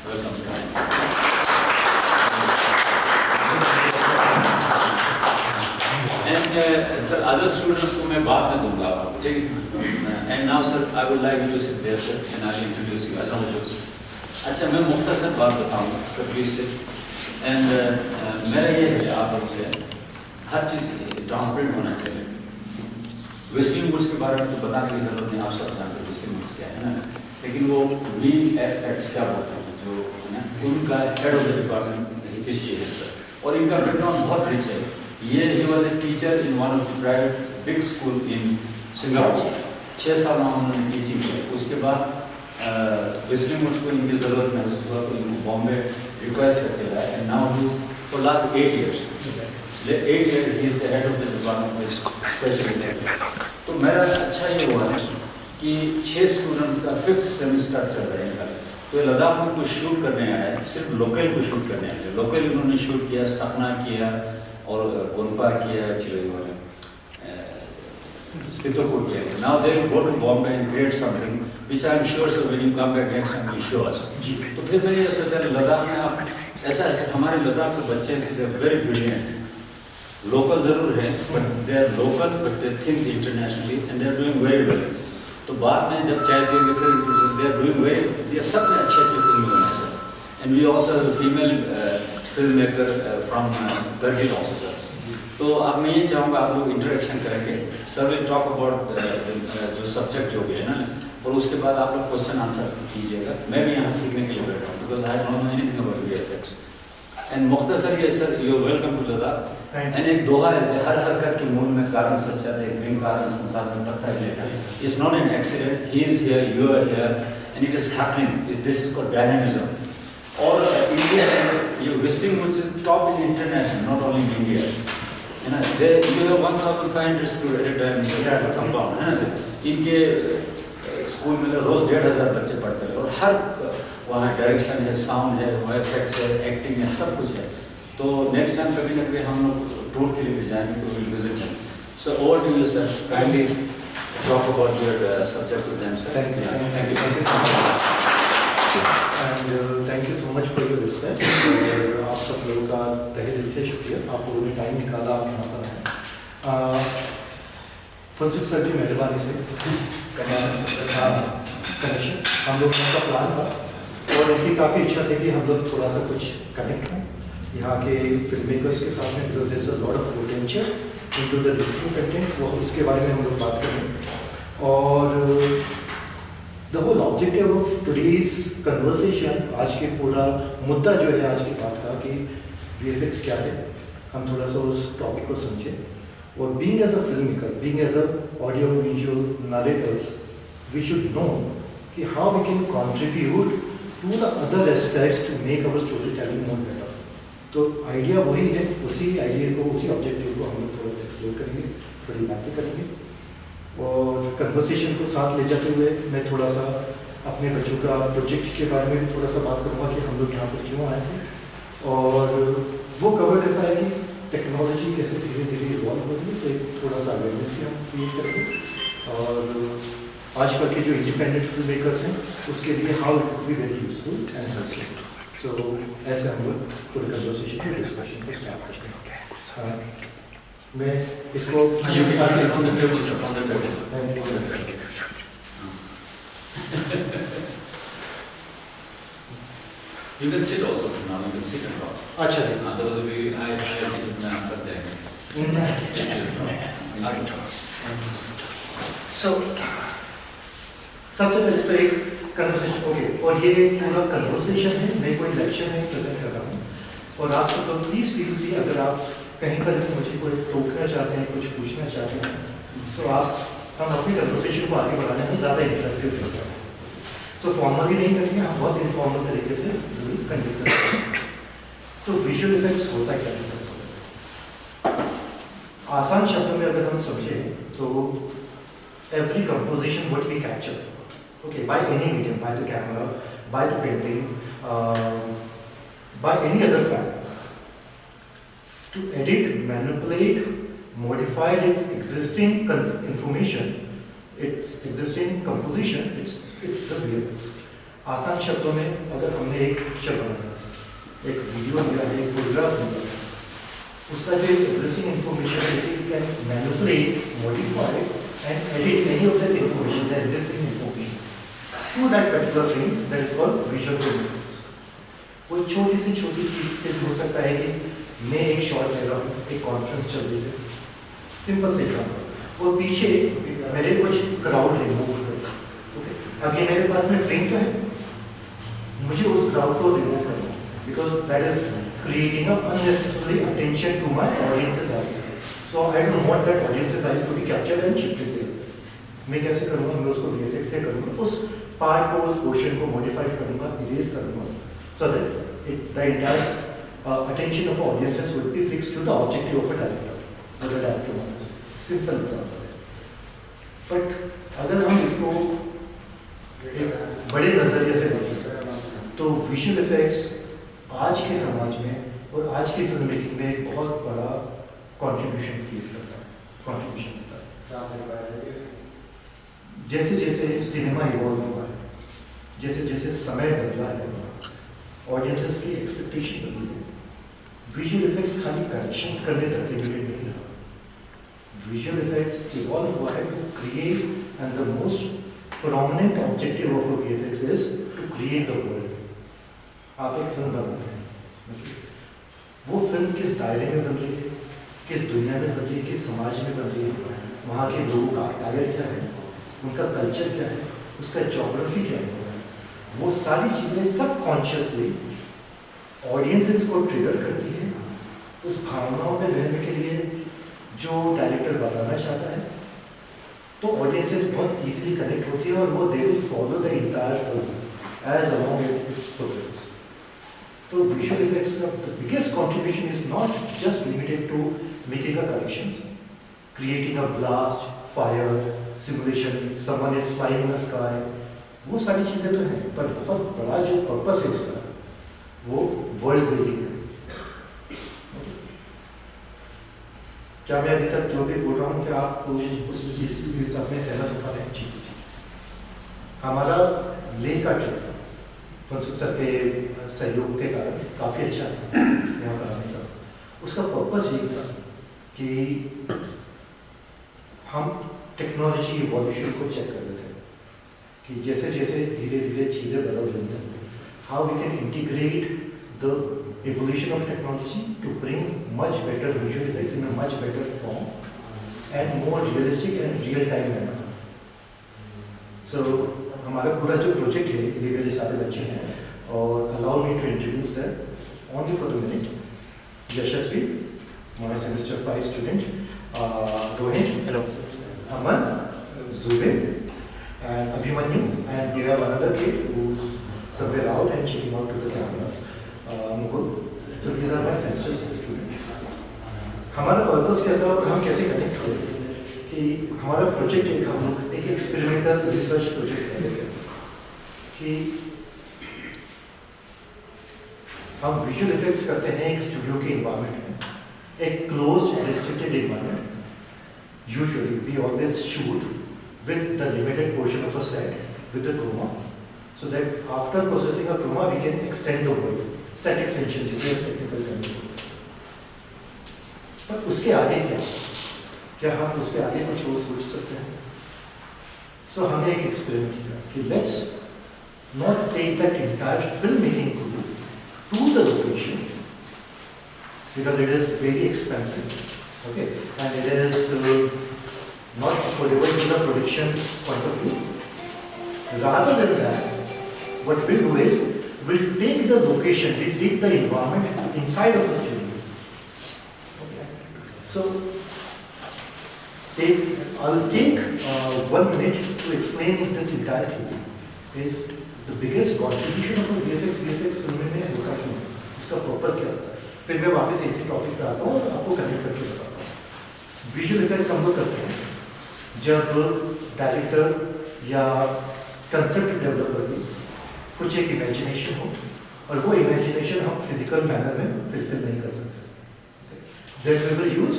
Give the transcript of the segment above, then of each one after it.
Welcome, sir. And sir, other students को मैं बाद में दूंगा आपको, ठीक है? And now sir, I would like you to sit there, sir, and I will introduce you as always. अच्छा, मैं मुख्तसर बात बताऊंगा, sir, please sit. And मेरा ये है आप लोग से हर चीज़ ट्रांसपेरेंट होना चाहिए. विस्लिंग वुड्स के बारे में तो बताने की जरूरत नहीं, आप सब जानते हैं विस्लिंग वुड्स क्या है ना. लेकिन वो VFX क्या बोलते हैं, जो है ना, उनका head of the department history है सर. और इनका बैकग्राउंड बहुत रिच है. ये he was a teacher in one of the private big school in Singapore. 6 साल में उन्होंने टीचिंग की. उसके बाद विस्लिंग वुड्स को इनकी ज़रूरत महसूस हुआ तो इनको बॉम्बे रिक्वेस्ट करते रहा. And now he for last 8 years 8 years he is the head of the department special. तो मेरा अच्छा ये हुआ है कि 6 स्टूडेंट्स का 5th सेमेस्टर चल रहा है इनका. तो ये लद्दाख में कुछ शूट करने आया है, सिर्फ लोकल को शूट करने आया है. लोकल इन्होंने शूट किया, स्थापना किया और गोनपा किया, चिले स्पितोपुर किया. Now they will go to Bombay and create something which I am sure so when you come back next time you show us. तो फिर मैंने ये सोचा लद्दाख में आप ऐसा हमारे लद्दाख के बच्चे ऐसे वेरी ब्रिलियंट. लोकल जरूर है but they are local but they think internationally and they are doing very well. तो बाद में जब चाय पिएंगे फिर दे आर डूइंग वेल. ये सब ने अच्छे अच्छे फिल्म बनाए sir. And we also have a female film maker from Kargil also sir. तो अब मैं ये चाहूँगा आप लोग इंटरेक्शन करेंगे. सर विल टॉक अबाउट जो सब्जेक्ट जो भी है ना, और उसके बाद आप लोग क्वेश्चन आंसर कीजिएगा. मैं भी यहाँ सीखने के लिए बैठा हूँ because I don't know anything about VFX. And मुख्तसर ये sir you welcome to Ladakh. And एक दोहा है हर हरकत के मूल में कारण सच्चा है, बिन कारण संसार में पत्ता हिलेगा. It's not an accident. He is here, you are here and it is happening. This is called dynamism. और इंडिया में ये Whistling Woods is top in international, not only in India. है ना, they you have 1500 student at a time compound है ना sir. इनके school में रोज 1500 बच्चे पढ़ते हैं और हर वहाँ डायरेक्शन है, साउंड है, VFX है, एक्टिंग है, सब कुछ है. तो नेक्स्ट टाइम कभी ना कभी हम लोग टूर के लिए भी जाएंगे तो will visit them. So over to you sir. Kindly talk about your subject with them sir. Thank you so much. And thank you so much for your respect. आप सब लोगों का तहे दिल से शुक्रिया. आप लोगों ने टाइम निकाला, आप यहाँ पर आए. फुलसुख सर की मेहरबानी से कनेक्शन हम लोग का प्लान था और इनकी काफ़ी इच्छा थी कि हम लोग थोड़ा सा कुछ कनेक्ट हों यहाँ के फिल्म मेकर्स के साथ में. Because there is a lot of potential into the digital content. वो उसके बारे में हम लोग बात करेंगे. और the whole objective of today's conversation, आज के पूरा मुद्दा जो है आज की बात का कि VFX क्या है, हम थोड़ा सा उस टॉपिक को समझें. और being as a film maker, being as a audio visual narrators, we should know कि how we can contribute to the other aspects to make our story telling more better. तो आइडिया वही है, उसी idea को, उसी objective को हम लोग थोड़ा सा एक्सप्लोर करेंगे, थोड़ी बातें करेंगे. और कन्वर्सेशन को साथ ले जाते हुए मैं थोड़ा सा अपने बच्चों का प्रोजेक्ट के बारे में भी थोड़ा सा बात करूँगा कि हम लोग यहाँ पर क्यों आए थे. और वो कवर करता है कि टेक्नोलॉजी कैसे धीरे धीरे इवॉल्व हो रही है. तो एक थोड़ा सा अवेयरनेस भी हम क्रिएट करेंगे. और आजकल के जो इंडिपेंडेंट फिल्म मेकर्स हैं उसके लिए how it would be very useful and helpful. So ऐसे हम लोग पूरे कन्वर्सेशन को डिस्कशन को स्टार्ट करते हैं. मैं इसको You can sit also now. You can sit and talk. अच्छा Otherwise we I में आप तक जाएंगे. सो सबसे पहले तो एक कन्वर्सेशन ओके. और ये पूरा कन्वर्सेशन है, मैं कोई लेक्चर नहीं प्रेजेंट कर रहा हूँ. और आप सब लोग प्लीज़ फील फ्री, अगर आप कहीं पर भी मुझे कोई टोकना चाहते हैं, कुछ पूछना चाहते हैं, सो आप हम अपनी कन्वर्सेशन को आगे बढ़ाने में ज़्यादा इंटरेक्टिव रहते हैं. सो फॉर्मली नहीं करेंगे, हम बहुत इनफॉर्मल तरीके से कंडक्ट करेंगे. तो विजुअल इफेक्ट्स होता क्या है सर? आसान शब्दों में अगर हम समझें तो every composition what we capture, okay, by any medium, by the camera, by the painting, by any other fact, to edit, manipulate, modify its existing information, its existing composition, it's the VFX. आसान शब्दों में अगर हमने एक picture बनाया, एक video लिया है, एक फोटोग्राफ लिया है, उसका जो एग्जिस्टिंग इन्फॉर्मेशन है, it can manipulate, modify and edit any of that information, that existing information to that particular frame, that is called visual frame. कोई छोटी सी छोटी चीज़ से हो सकता है कि मैं एक शॉट ले रहा हूँ, एक कॉन्फ्रेंस चल रही है, सिंपल से एग्जाम्पल, और पीछे मेरे कुछ क्राउड है मूव कर, ओके, अब ये मेरे पास में फ्रेम तो है, मुझे उस क्राउड को रिमूव करना है, because that is creating a unnecessary attention to my audiences eyes, so I don't want that audiences eyes to be captured and shifted there. मैं कैसे करूँगा, मैं उसको वीएफएक्स से करूँगा, उस पार्ट को, उस पोर्शन को मॉडिफाई करूँगा, इरेज करूँगा, so that the entire attention of audiences would be fixed to the objective of a director, what the director wants. Simple example है। But अगर हम इसको एक बड़े नज़रिए से देखें, तो विजुअल इफेक्ट्स आज के समाज में और आज की फिल्म मेकिंग में एक बहुत बड़ा कंट्रीब्यूशन क्रिएट करता है, कंट्रीब्यूशन करता है। जैसे जैसे सिनेमा इवॉल्व हुआ है, जैसे जैसे समय बदला है, ऑडियंसेस की एक्सपेक्टेशन बदली है, विजुअल इफेक्ट्स खाली करेक्शंस करने तक लिमिटेड नहीं रहा। विजुअल इफेक्ट्स इवॉल्व हुआ है to create, and the most prominent objective of VFX is to create the world. आप एक फिल्म बनाते हैं, वो फिल्म किस दायरे में बन रही है, किस दुनिया में बन रही है, किस समाज में बन रही है, वहाँ के लोगों का अटायर क्या है, उनका कल्चर क्या है, उसका ज्योग्राफी क्या है, वो सारी चीज़ें सबकॉन्शियसली ऑडियंसेस को ट्रिगर करती है उस भावनाओं में बहने के लिए जो डायरेक्टर बताना चाहता है। तो ऑडियंसेस बहुत इजीली कनेक्ट होती है और वो they will follow the entire film as along with its progress. तो विजुअल इफेक्ट्स का the biggest contribution is not just limited to making a corrections, creating a blast, fire, simulation, someone is flying in the sky, वो सारी चीज़ें तो हैं, पर बहुत बड़ा जो पर्पस है उसका वो वर्ल्ड बिल्डिंग है। क्या मैं अभी तक जो भी बोल रहा हूँ क्या आप उस चीज़ के हिसाब में सहमत होता है? जी। हमारा लेह का ट्रिप फंसुख सर के सहयोग के कारण काफ़ी अच्छा है यहाँ पर आने का। उसका पर्पस ये था कि हम टेक्नोलॉजी इवोल्यूशन को चेक कर रहे थे कि जैसे जैसे धीरे धीरे चीज़ें बदल रही हैं, how we can integrate the evolution of technology to bring much better visual effects in a much better form and more realistic and real-time manner. So हमारा पूरा जो प्रोजेक्ट है, ये मेरे सारे बच्चे हैं और allow me to introduce them only for a minute. Yashasvi, my semester 5 student, Rohit, hello, Aman, Zubin, and Abhimanyu, and we have another kid who's somewhere out and checking out to the camera, Mukul. So these are my semester 6 students. हमारा purpose क्या था और हम कैसे connect हुए कि हमारा project हम लोग एक एक्सपेरिमेंटल रिसर्च प्रोजेक्ट है कि हम विजुअल इफेक्ट्स करते हैं एक स्टूडियो के इन्वायरमेंट में, एक closed restricted environment. Usually we always shoot with the limited portion of a set with the chroma, so that after processing a chroma we can extend the world, set extension जिसे technical करने को। पर उसके आगे क्या हम उसके आगे कुछ और सोच सकते हैं? सो हमने एक एक्सपेरिमेंट किया कि let's not take that entire film making crew to the location because it is very expensive, okay, and it is not affordable from the production point of view. Rather than that, what we'll do is we'll take the location, we'll take the environment inside of a studio. Okay. So I'll take 1 minute to explain this entire thing. Is the biggest contribution of a VFX film में होता क्यों? उसका purpose क्या होता है? फिर मैं वापस इसी टॉपिक पे आता हूँ और आपको कनेक्ट करके बताता हूँ। विजुअल इफेक्ट्स हम लोग करते हैं जब डायरेक्टर या कंसेप्ट डेवलपर की कुछ एक इमेजिनेशन हो और वो इमेजिनेशन हम फिजिकल मैनर में फुलफिल नहीं कर सकते। Then we will use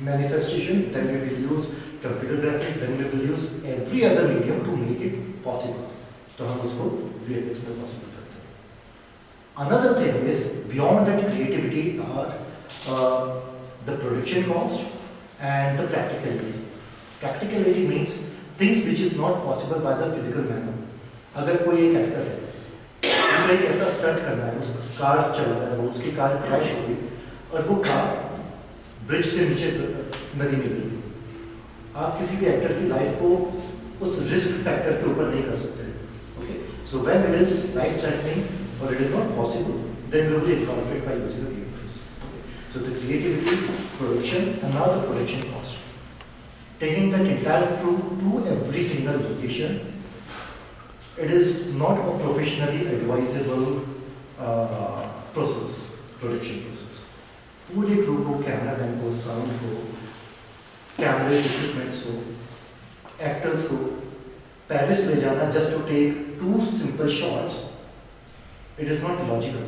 manifestation, then we will use computer graphic, then we will use every other medium to make it possible. तो हम उसको VFX में पॉसिबल करते हैं. Another thing is beyond that creativity are the production cost and the practicality. Practicality means things which is not possible by the physical manner. अगर कोई एक actor है, उसको एक ऐसा स्टंट करना है, उस कार चला रहा है, वो उसकी कार क्रैश हो गई और वो कार ब्रिज से नीचे नदी में गिरी. आप किसी भी एक्टर की लाइफ को उस रिस्क फैक्टर के ऊपर नहीं कर सकते. Okay, so when it is life threatening और it is not possible, then we will incorporate by using the VFX. So the creativity, production, and now the production cost. Taking that entire crew to every single location, it is not a professionally advisable process, production process. पूरे crew को, cameraman को, sound को, camera equipments को, actors को, Paris ले जाना just to take 2 simple shots, it is not logical.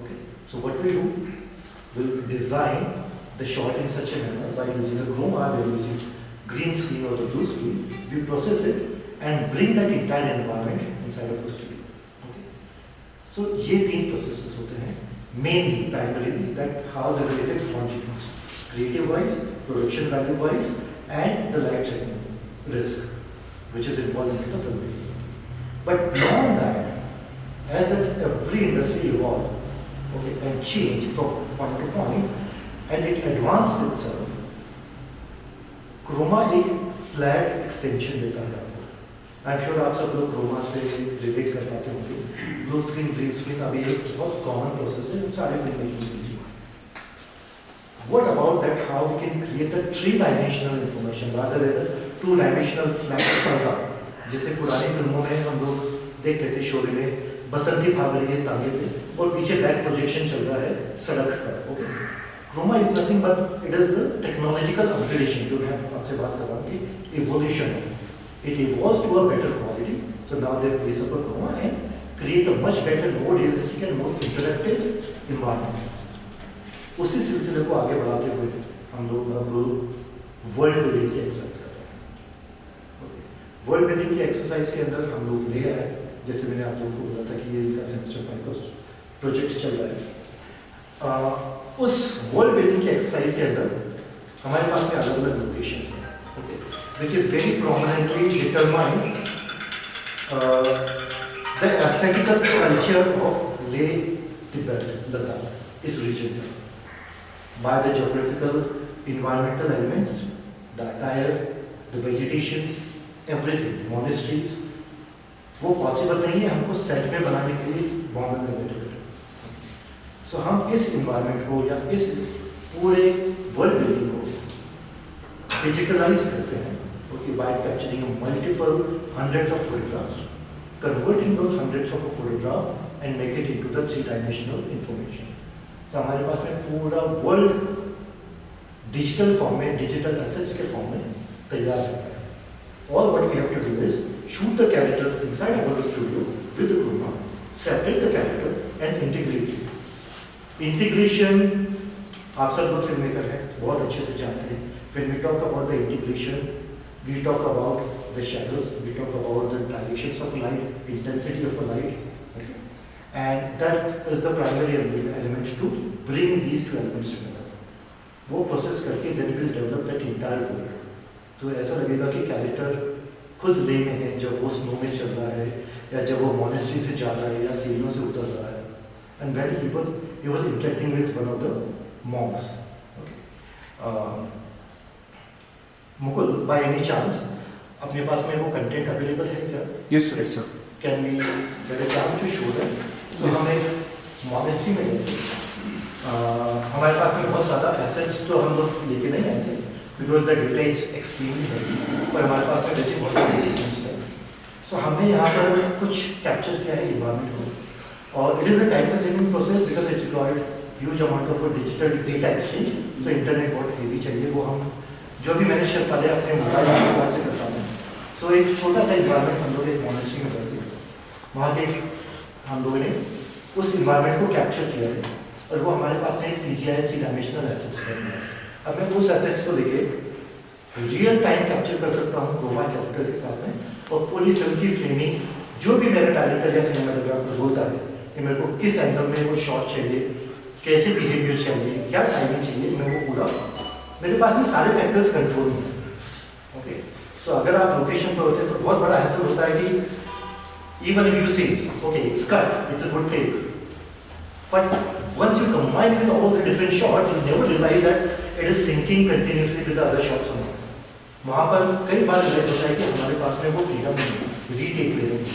Okay, so what we do, we'll design the shot in such a manner by using a chroma, by using green screen or the blue screen, we process it and bring that entire environment inside of a studio. Okay. So ये 3 processes होते हैं, mainly, primarily, that how the VFX contributes, creative wise, production value wise, and the light threatening risk, which is involved in the filmmaking. But beyond that, as that every industry evolves, okay, and change from point to point, and it advances itself, chroma एक flat extension देता है आपको. आई am sure आप सब लोग Croma से relate कर पाते होंगे. ब्लू स्क्रीन, ग्रीन स्क्रीन अभी एक बहुत कॉमन प्रोसेस है सारे फिल्म मेकिंग के लिए. What about that? How we can create a 3-dimensional information rather than a 2-dimensional flat पर्दा, जैसे पुरानी फिल्मों में हम लोग देखते थे. शोले में बसंती भाग रही है तांगे पे और पीछे बैक प्रोजेक्शन चल रहा है सड़क का. Okay, chroma is nothing but it is the technological upgradation, जो मैं आपसे बात कर रहा हूँ कि इवोल्यूशन है. It evolves to a better quality. So now they place up a chroma and create a much better, more realistic and more interactive environment. उसी सिलसिले को आगे बढ़ाते हुए हम लोग अब वर्ल्ड बिल्डिंग की एक्सरसाइज कर रहे हैं. वर्ल्ड बिल्डिंग की एक्सरसाइज के अंदर हम लोग ले आए, जैसे मैंने आप लोगों को बोला था कि ये इनका सेमेस्टर 5 प्रोजेक्ट चल रहा है. उस वर्ल्ड बिल्डिंग की एक्सरसाइज के अंदर हमारे पास में अलग अलग लोकेशन हैं, okay, which is very prominently determine the aesthetical culture of ले तिब्बत लद्दाख, इस रीजन में, by the geographical environmental elements, the attire, the vegetation, everything, monasteries. वो पॉसिबल नहीं है हमको सेट में बनाने के लिए इस बॉम्बे में बैठे. सो हम इस इन्वायरमेंट को या इस पूरे वर्ल्ड बिल्डिंग को डिजिटलाइज करते हैं, okay, bye capturing multiple hundreds of photographs, converting those hundreds of photograph and make it into the 3-dimensional information. तो हमारे पास में पूरा वर्ल्ड डिजिटल फॉर्म में, डिजिटल एसेट्स के फॉर्म में तैयार है. All what we have to do is shoot the character inside our studio with the chroma, separate the character and integrate it. Integration, आप सब लोग फिल्म मेकर हैं, बहुत अच्छे से जानते हैं. When we talk about the integration, we talk about the shadows, we talk about the directions of light, intensity of a light, okay? And that is the primary element to bring these 2 elements together. वो process करके then we will develop that entire world. तो ऐसा लगेगा कि character खुद ले में है जब वो स्नो में चल रहा है, या जब वो मोनेस्ट्री से जा रहा है या सीढ़ियों से उतर रहा है. And when he was interacting with one of the monks. Mukul, by any chance अपने पास में वो कंटेंट अवेलेबल है क्या? Yes sir. Can we get a chance to show that? So हम एक मोनेस्ट्री में गए थे. हमारे पास में बहुत ज़्यादा एसेट्स तो हम लोग लेके नहीं आए थे, because the data is extremely heavy, पर हमारे पास में वैसे बहुत सारे डॉक्यूमेंट्स हैं. सो हमने यहाँ पर कुछ कैप्चर किया है इन्वायरमेंट को, और it is a time consuming process because it required huge amount of digital data exchange. So internet बहुत हेवी चाहिए, वो हम जो भी मैंने शेयर पहले अपने मोबाइल फोन से करता हूँ. सो एक छोटा सा इन्वायरमेंट हम लोग एक मोनेस्ट्री में करते हैं, वहाँ के हम लोगों ने उस इन्वायरमेंट को कैप्चर किया है, और वो हमारे पास में एक CGI 3-dimensional एसेट्स है. अब मैं उस एसेट्स को लेके रियल टाइम कैप्चर कर सकता हूँ क्रोमा कैरेक्टर के साथ में, और पूरी फिल्म की फ्रेमिंग जो भी मेरा डायरेक्टर या सिनेमाटोग्राफर बोलता है कि मेरे को किस एंगल में वो शॉट चाहिए, कैसे बिहेवियर चाहिए, क्या टाइमिंग चाहिए, मैं वो पूरा, मेरे पास में सारे फैक्टर्स कंट्रोल में हैं। ओके, सो अगर आप लोकेशन पर होते हैं तो बहुत बड़ा हैसल होता है कि even if you sees okay it's cut, it's a good take, but once you combine with all the different shots, you never realize that it is syncing continuously with the other shots on. वहाँ पर कई बार relate होता है कि हमारे पास में वो फ्रीडम नहीं है रीटेक लेने की।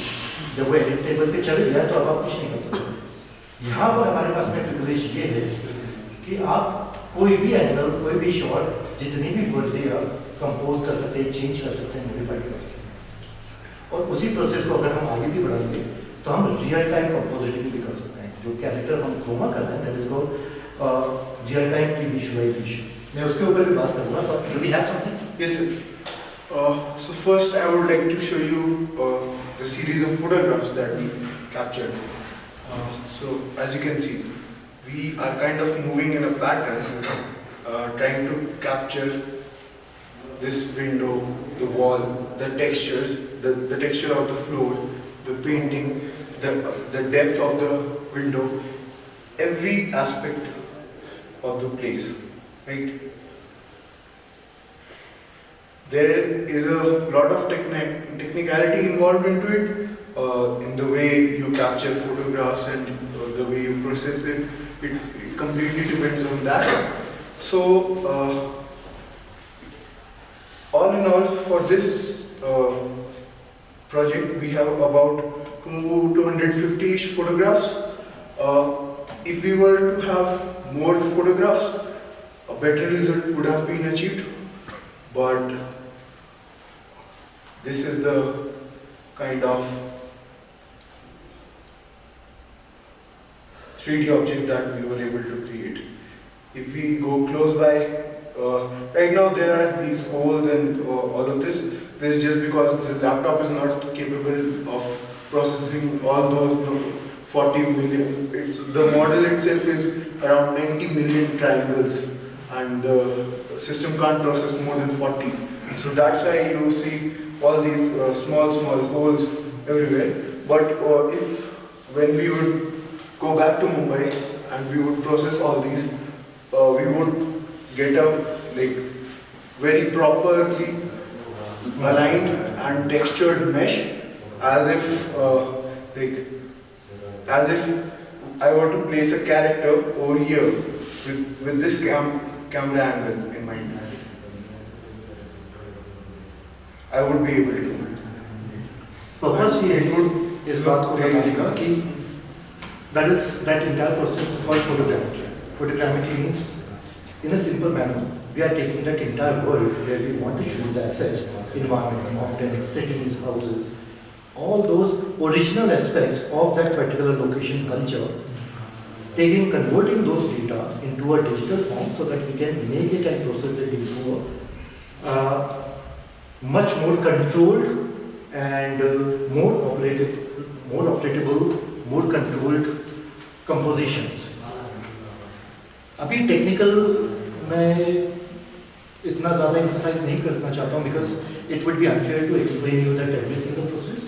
जब वो एडिट टेबल पे चले गया तो अब आप कुछ नहीं कर सकते। यहाँ पर हमारे पास में प्रिविलेज ये है कि आप कोई भी एंगल, कोई भी शॉट, जितनी भी मर्जी आप कंपोज कर सकते हैं, चेंज कर सकते हैं, मॉडिफाई कर सकते हैं। और उसी प्रोसेस को अगर हम आगे भी बढ़ाएंगे तो हम रियल टाइम कंपोजिटिंग भी कर सकते हैं। जो कैरेक्टर हम क्रोमा कर रहे हैं that is called real time pre visualisation. मैं उसके ऊपर भी बात करूँगा, but do we have something? Yes, sir. So first I would like to show you the series of photographs that we captured. So as you can see, we are kind of moving in a pattern, trying to capture this window, the wall, the textures, the texture of the floor, the painting, the depth of the window, every aspect of the place, right? There is a lot of technicality involved into it, in the way you capture photographs and the way you process it. It completely depends on that. So, all in all, for this project, we have about 250-ish photographs. If we were to have more photographs, a better result would have been achieved. But this is the kind of 3D object that we were able to create. If we go close by, right now there are these holes and all of this. This is just because the laptop is not capable of processing all those 40 million. The model itself is around 90 million triangles, and the system can't process more than 40. So that's why you see all these small holes everywhere. But if when we would go back to Mumbai and we would process all these, we would get a like very properly aligned and textured mesh, as if I were to place a character over here with this camera angle in mind. I would be able to. Purpose ये है इस बात को बताने का कि that entire process is called photogrammetry. Photogrammetry means, in a simple manner, we are taking that entire world where we want to shoot the assets, environment, mountains, cities, houses, all those original aspects of that particular location culture, converting those data into a digital form so that we can make it and process it into a much more controlled and more operatable, more controlled compositions. अभी technical मैं इतना ज़्यादा emphasize नहीं करना चाहता हूँ because it would be unfair to explain you that every single process.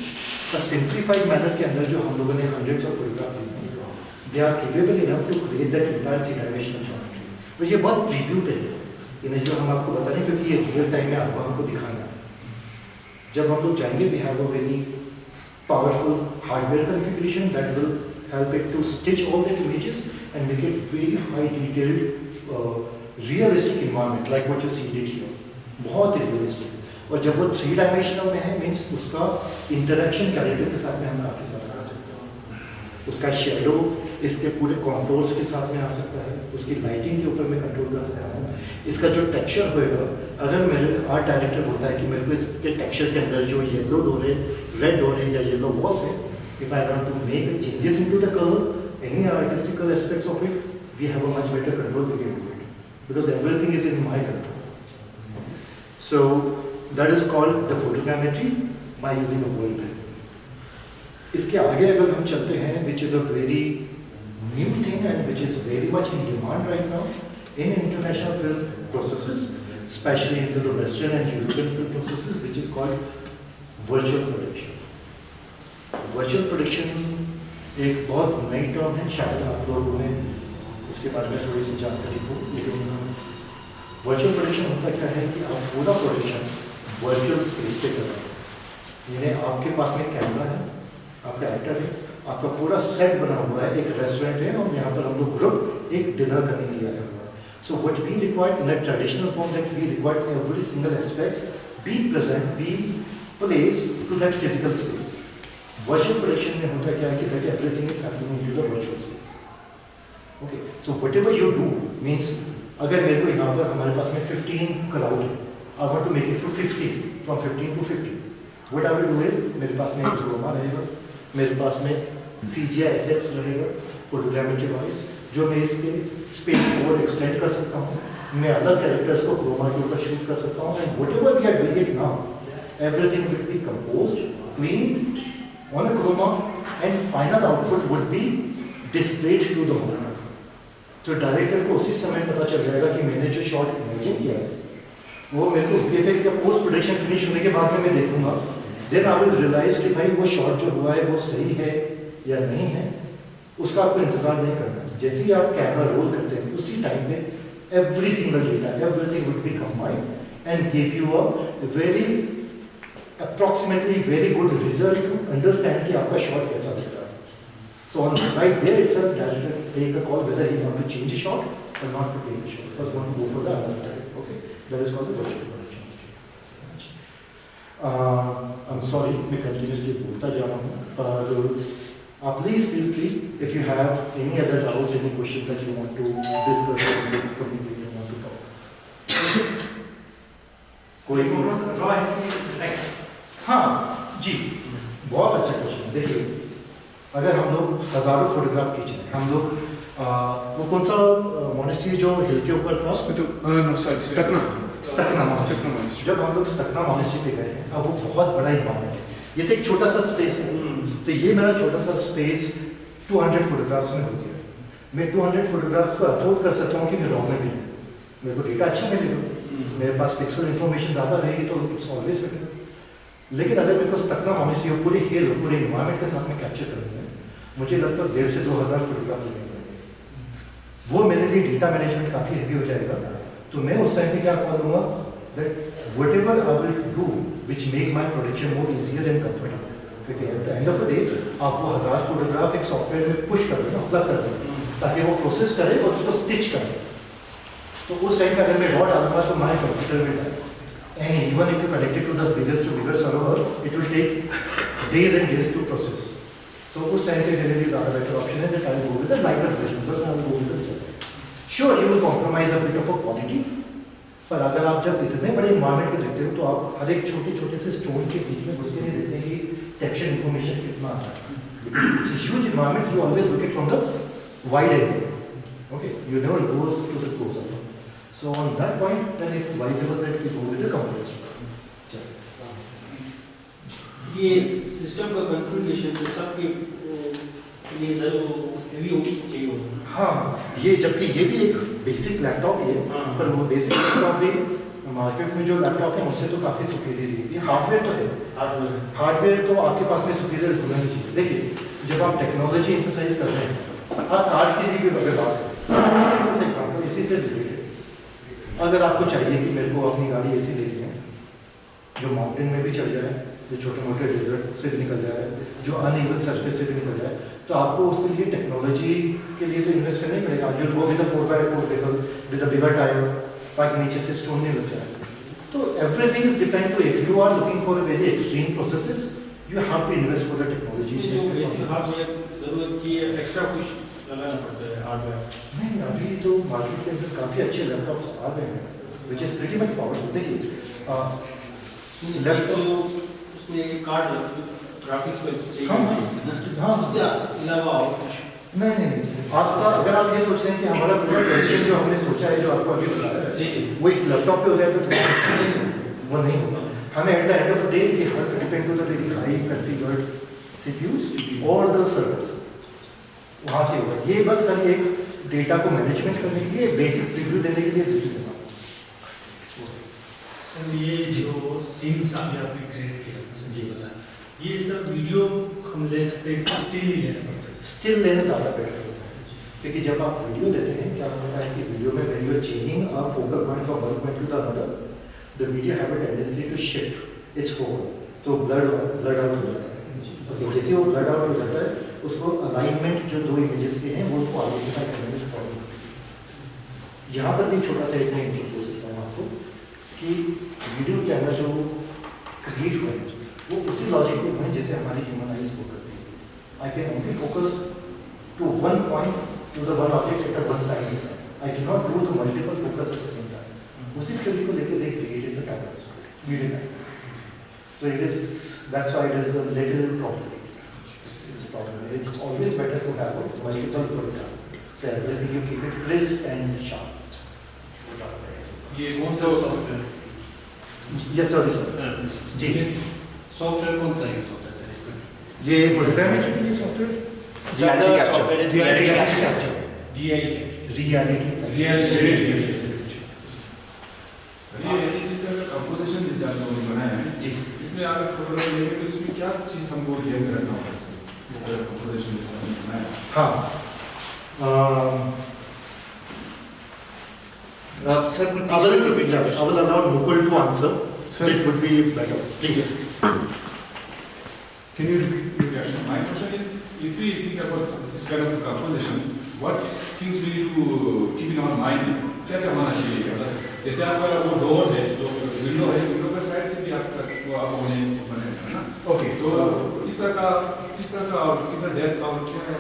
A simplified manner के अंदर जो हम लोगों ने hundreds of photographs लिए हैं, they are capable enough to create that entire three-dimensional geometry. तो ये बहुत प्रीव्यू पे है, इन्हें जो हम आपको बता रहे हैं क्योंकि ये रियल टाइम में आपको हमको दिखाना है. जब हम लोग जाएंगे, we have a very powerful hardware configuration that will help it to stitch all the images and make it very high detailed, realistic environment like what you see it here. बहुत realistic. और जब वो 3 dimensional में है, means उसका interaction character के साथ में हम काफी ज़्यादा कर सकते हैं. उसका shadow इसके पूरे contours के साथ में आ सकता है, उसकी lighting के ऊपर मैं control कर सकता हूँ. इसका जो texture होएगा, अगर मेरे आर्ट डायरेक्टर बोलता है कि मेरे को इसके texture के अंदर जो येलो डोर है, रेड डोर है या येलो वॉल्स है, if I want to make changes into the color, any artistical aspects of it, we have a much better control we can do it because everything is in my control. So that is called the photogrammetry by using a world pen. इसके आगे अगर हम चलते हैं, which is a very new thing and which is very much in demand right now in international film processes, especially into the Western and European film processes, which is called virtual projection. Virtual production एक बहुत नई term है, शायद आप लोगों ने इसके बारे में थोड़ी सी जानकारी हो, लेकिन वर्चुअल प्रोडक्शन होता क्या है कि आप पूरा प्रोडक्शन वर्चुअल स्पेस पे कर रहे हैं। यानी आपके पास में कैमरा है, आपका एक्टर है, आपका पूरा सेट बना हुआ है, एक रेस्टोरेंट है और यहाँ पर हम लोग ग्रुप एक डिनर करने के लिए आया हुआ है। So what we require in a traditional form that we require every single aspect be present, be placed to that physical space. Virtual production में होता क्या है कि that everything is happening in the virtual space. Okay, so whatever you do means अगर मेरे को यहाँ पर हमारे पास में 15 क्राउड है, I want to make it to 50, from 15 to 50, what I will do is मेरे पास में एक क्रोमा रहेगा, मेरे पास में CGI एसेट्स रहेगा फोटोग्रामेट्री वाइज, जो मैं इसके स्पेस को एक्सटेंड कर सकता हूँ, मैं अलग कैरेक्टर्स को क्रोमा के ऊपर शूट कर सकता हूँ, and whatever we are doing it now everything will be composed, cleaned on a chroma, and final output would be displayed to the monitor. तो डायरेक्टर को उसी समय पता चल जाएगा कि मैंने जो शॉट इमेजिन किया है वो मेरे को VFX का पोस्ट प्रोडक्शन फिनिश होने के बाद में मैं देखूंगा, देन आई विल रियलाइज कि भाई वो शॉट जो हुआ है वो सही है या नहीं है। उसका आपको इंतजार नहीं करना, जैसे ही आप कैमरा रोल करते हैं उसी टाइम पे every single data, everything would be combined and give you a very approximately very good result to understand कि आपका shot कैसा दिख रहा है. So on right there itself, director take a call whether he want to change a shot or not to take a shot, or want to go for the other type. Okay, that is called the virtual production. I'm sorry, मैं continuously बोलता जा रहा हूँ, पर please feel free if you have any other doubts, any questions that you want to discuss or communicate or want to talk. कोई हाँ जी, बहुत अच्छा क्वेश्चन। देखिए, अगर हम लोग हजारों फोटोग्राफ खींच रहे हैं, हम लोग वो कौन सा मोनेस्ट्री जो हिल के ऊपर था, स्टकना मोनेस्ट्री। जब हम लोग स्टकना मोनेस्ट्री पे गए हैं, अब वो बहुत बड़ा इन्वायरमेंट है, ये तो एक छोटा सा स्पेस है, तो ये मेरा छोटा सा स्पेस 200 फोटोग्राफ्स में हो गया। मैं 200 फोटोग्राफ्स को अफोर्ड कर सकता हूँ कि मैं रॉ में भी हूँ, मेरे को डेटा अच्छा मिलेगा, मेरे पास पिक्सल इन्फॉर्मेशन ज़्यादा रहेगी तो इट्स ऑलवेज बेटर। लेकिन अगर मेरे को स्टकना मोनेस्ट्री और पूरे हिल, पूरे इन्वायरमेंट के साथ में कैप्चर करनी है, मुझे लगता है 1,500 से 2,000 फोटोग्राफ लेने पड़ेंगे। वो मेरे लिए डेटा मैनेजमेंट काफ़ी हैवी हो जाएगा। तो मैं उस टाइम पे क्या करूँगा, that whatever I will do which make my production more easier and comfortable, क्योंकि at the end of the day आप वो 1000 फोटोग्राफ एक सॉफ्टवेयर में पुश कर देना, प्लग कर देना, ताकि वो प्रोसेस करे और उसको स्टिच करे। तो उस टाइम पे अगर मैं रॉ डालूंगा तो माई कंप्यूटर में डाल, and even if you connect it to the biggest to bigger server, it will take days and days to process. So उस टाइम पे मेरे लिए ज़्यादा बेटर ऑप्शन है that I will go with the lighter version, because I will go with the result. Sure, you will compromise a bit of a quality, पर अगर आप जब इतने बड़े इन्वायरमेंट को देखते हो तो आप हर एक छोटे छोटे से स्टोन के बीच में घुस के नहीं देखते कि टेक्सचर इन्फॉर्मेशन कितना आता है। Because it's a huge environment, you always look it from the wide angle. Okay, you never goes to the close up. So on that point, then it's advisable that we go with the compressed. ये system का configuration तो सबके लिए heavy चाहिए होगा। हाँ, ये जबकि ये भी एक बेसिक लैपटॉप ही है, पर वो बेसिक लैपटॉप भी मार्केट में जो लैपटॉप है उससे तो काफ़ी सुपीरियर है। ये हार्डवेयर तो है, हार्डवेयर तो आपके पास में सुपीरियर होना ही चाहिए। देखिए, जब आप टेक्नोलॉजी एम्फसाइज कर रहे हैं, आप कार के लिए भी अगर बात करें, सिंपल से एग्जाम्पल इसी से रिलेटेड, अगर आपको चाहिए कि मेरे को अपनी गाड़ी ऐसी लेनी है जो माउंटेन में भी चल जाए, जो छोटे मोटे डेजर्ट से भी निकल जाए, जो अनइवन सरफेस से भी निकल जाए, तो आपको उसके लिए टेक्नोलॉजी के लिए तो इन्वेस्ट करना ही पड़ेगा। You go with a 4x4 vehicle with a bigger tyre, ताकि नीचे से स्टोन नहीं लग जाए। तो everything is depend to, if you are looking for a very extreme processes, you have to invest for the technology. जो basic hardware जरूरत की है, एक्स्ट्रा कुछ लगाना पड़ता है हार्डवेयर? नहीं, अभी तो मार्केट के अंदर काफ़ी अच्छे लैपटॉप्स आ गए हैं which is pretty much powerful. देखिए, लैपटॉप उसमें कार्ड ग्राफिक्स को चाहिए, हाँ, उससे अलावा और कुछ नहीं। आपका अगर आप ये सोच रहे हैं कि हमारा पूरा प्रोडक्शन जो हमने सोचा है, जो आपको अभी बताया है, वो इस लैपटॉप पे हो जाए तो वो नहीं होगा। हमें at the end of the day we have to depend to the very high configured CPUs और द सर्वर्स, वहाँ से होगा। ये बस खाली एक डेटा को मैनेजमेंट करने के लिए, बेसिक रिव्यू देने के लिए दिस इज एनफ। सर, ये जो सीन्स आपने क्रिएट किया, संजीव वाला, ये सब वीडियो हम ले सकते हैं, स्टिल ही लेना पड़ता है। स्टिल लेना ज़्यादा बेटर होता है, क्योंकि जब आप वीडियो लेते हैं क्या होता है कि वीडियो में when you are changing a focal point from one point to the other, the video have a tendency to shift its focal, तो ब्लड आउट हो जाता है। तो जैसे वो ब्लड आउट हो जाता है, उसको अलाइनमेंट जो दो इमेजेस के हैं वो उसको आइडेंटिफाई करने में प्रॉब्लम होती है। यहाँ पर भी छोटा सा एक मैं इंट्रो दे सकता हूँ आपको कि वीडियो कैमरा जो क्रिएट हुआ है वो उसी लॉजिक में हुआ है जैसे हमारी ह्यूमन आइज को करती है। I can only focus to one point to the one object at one time, I can not do the multiple focus at the same time. उसी थ्योरी को लेकर they created the cameras video camera. So it is, that's why it is a little complicated. It's always better to have a multiple photograph. So everything you keep it crisp and sharp. ये कौन सा software? Yes sir, sir. जी। Software कौन सा use होता है sir इसमें? ये photography के लिए software. Reality capture. Reality capture. GI Reality. ये जिस तरह का कंपोजिशन डिजाइन हमने बनाया है जी। इसमें अगर फोटोग्राफ लेंगे तो इसमें क्या चीज़ हमको ध्यान रखना होगा इसमें? इस तरह कंपोजिशन डिजाइन बनाया है। हाँ। Sir, I will allow Mukul to answer. Sir. It would be better. Please. Can you repeat the question? My question is, if we think about this kind of composition, what things we need to keep in our mind? क्या क्या होना चाहिए? जैसे आपका वो door है, जो window है, विंडो के साइड से भी आपका वो आप बने ना? Okay. तो इस तरह का और कितना डेप्थ और क्या है?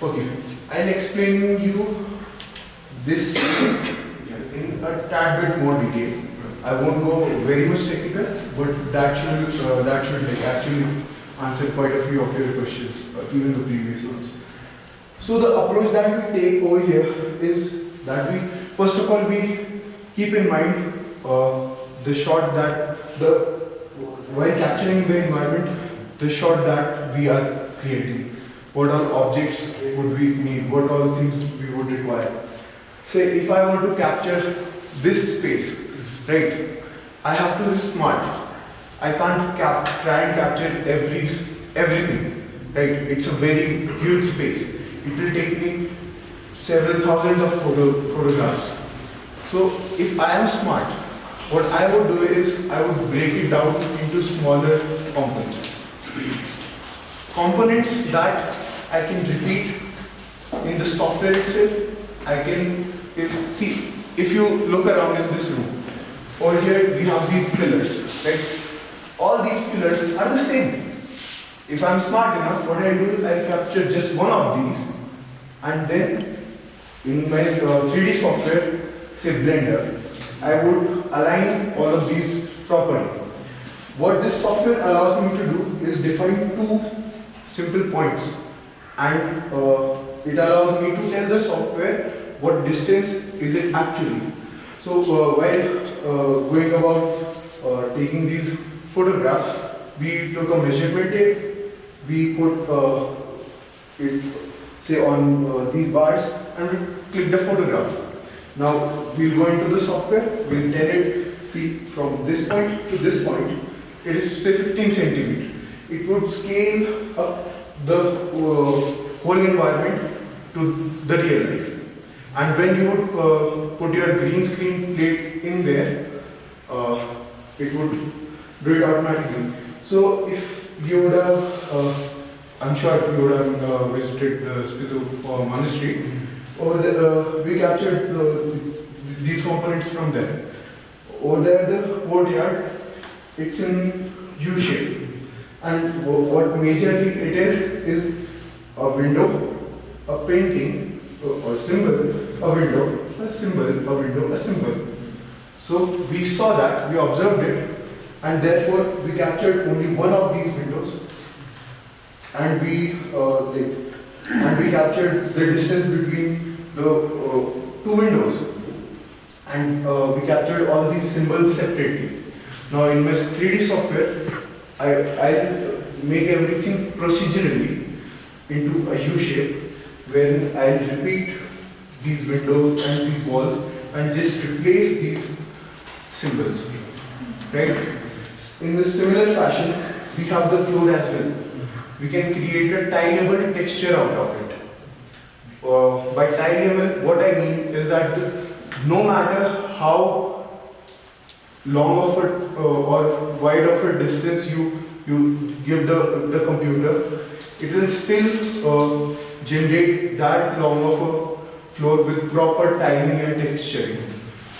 Okay. I'll explain you this in a tad bit more detail. I won't go very much technical, but that should like actually answer quite a few of your questions, even the previous ones. So the approach that we take over here is that we first of all we keep in mind the shot that while capturing the environment, the shot that we are creating. What all objects would we need? What all things we would require? Say if I want to capture this space, right? I have to be smart. I can't try and capture everything, right? It's a very huge space. It will take me several thousands of photographs. So if I am smart, what I would do is I would break it down into smaller components. Components that I can repeat in the software itself. I can, if you look around in this room, over here we have these pillars, right? All these pillars are the same. If I'm smart enough, what I do is I capture just one of these, and then in my 3D software, say Blender, I would align all of these properly. What this software allows me to do is define two simple points, and it allows me to tell the software what distance is it actually. So while going about taking these photographs, we took a measurement tape, we put it say on these bars, and we click the photograph. Now we'll go into the software, we'll tell it, see from this point to this point, it is say 15 centimeter. It would scale up the whole environment to the real life. And when you would put your green screen plate in there, it would do it automatically. So if you would have, I'm sure you would have visited the Spitu monastery, over there we captured these components from there. Over there the courtyard, it's in U shape. And what majorly it is a window, a painting, or symbol, a window, a symbol, a window, a symbol. So we saw that, we observed it, and therefore we captured only one of these windows, and we captured the distance between the two windows, and we captured all these symbols separately. Now in my 3D software, I'll make everything procedurally into a U shape, where I'll repeat these windows and these walls and just replace these symbols, right? In the similar fashion, we have the floor as well. we can create a tileable texture out of it. By tileable, what I mean is that no matter how long of a or wide of a distance you give the computer, it will still generate that long of a floor with proper tiling and texturing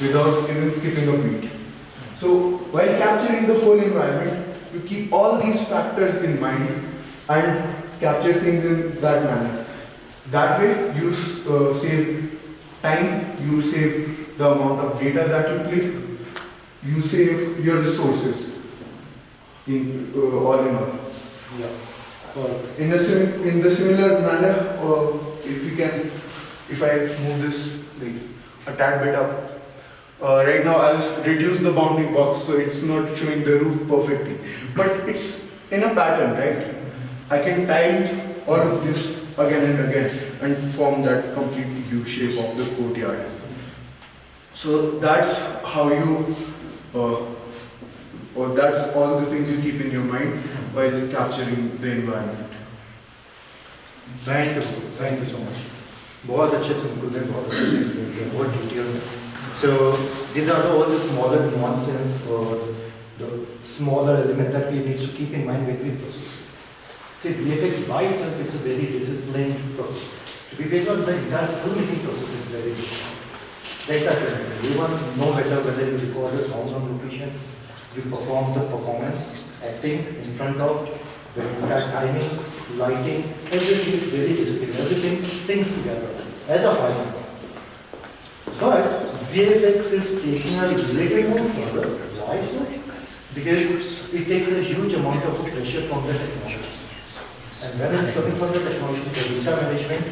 without even skipping a beat. So while capturing the whole environment, you keep all these factors in mind and capture things in that manner. That way you save time, you save the amount of data that you click, you save your resources in all in all. Yeah. In the similar manner, if I move this like a tad bit up, right now I'll reduce the bounding box so it's not showing the roof perfectly, but it's in a pattern, right? I can tile all of this again and again and form that complete U shape of the courtyard. So that's how you, or that's all the things you keep in your mind while capturing the environment. Thank you so much. बहुत अच्छे से उनको ने बहुत अच्छे से explain किया, बहुत डिटेल में. So these are all the smaller nuances or the smaller element that we need to keep in mind when we process. See, VFX by itself, it's a very disciplined process. To be very honest, the entire filmmaking process is very different. Data filmmaking, you want no matter whether you record the sounds on location, you perform the performance, acting in front of, the entire timing, lighting, everything is very disciplined. Everything syncs together as a whole. But VFX is taking a little more further. Why so? Because it takes a huge amount of pressure from the technology. And when it's coming from the technology, the data management,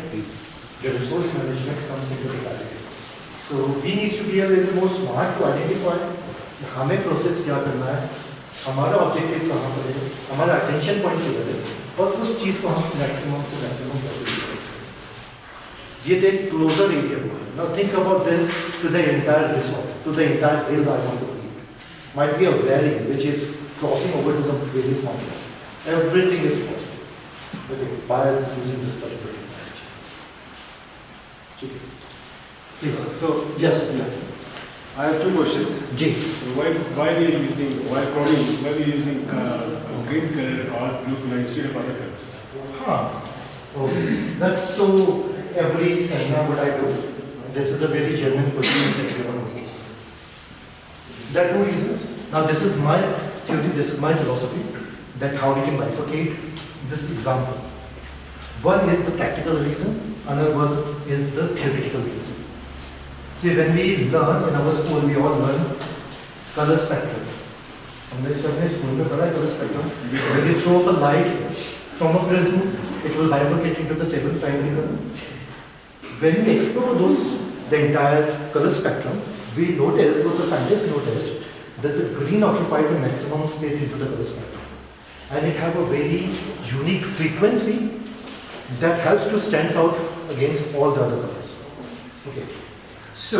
the resource management comes into the category. So we need to be a little more smart to identify हमें process क्या करना है, हमारा objective कहाँ पर है, हमारा attention point किधर है, और उस चीज़ को हम मैक्सिमम से मैक्सिमम कैसे यूटिलाइज कर सकते हैं. ये एक क्लोजर एरिया होगा. Now think about this to the entire resort, to the entire hill I want to create. Might be a valley which is crossing over to the various mountains. Everything is possible. Okay, by using this particular technology. Please. So, Yes. I have two questions. Ji. So why we are using, while coding, why we are using green color or blue color instead of other colors? Okay. That's to every seminar what I do. This is a very genuine question that everyone asks. There are two reasons. Now this is my theory, this is my philosophy, that how we can bifurcate this example. One is the practical reason, another one is the theoretical reason. See, when we learn in our school, we all learn color spectrum. हमने सबने school में पढ़ा है color spectrum. When you throw up a light from a prism, it will bifurcate into the 7 primary colors. When we explore the entire color spectrum, we noticed, the scientists noticed, that the green occupied the maximum space into the color spectrum. And it have a very unique frequency that helps to stand out against all the other colors. Okay. So,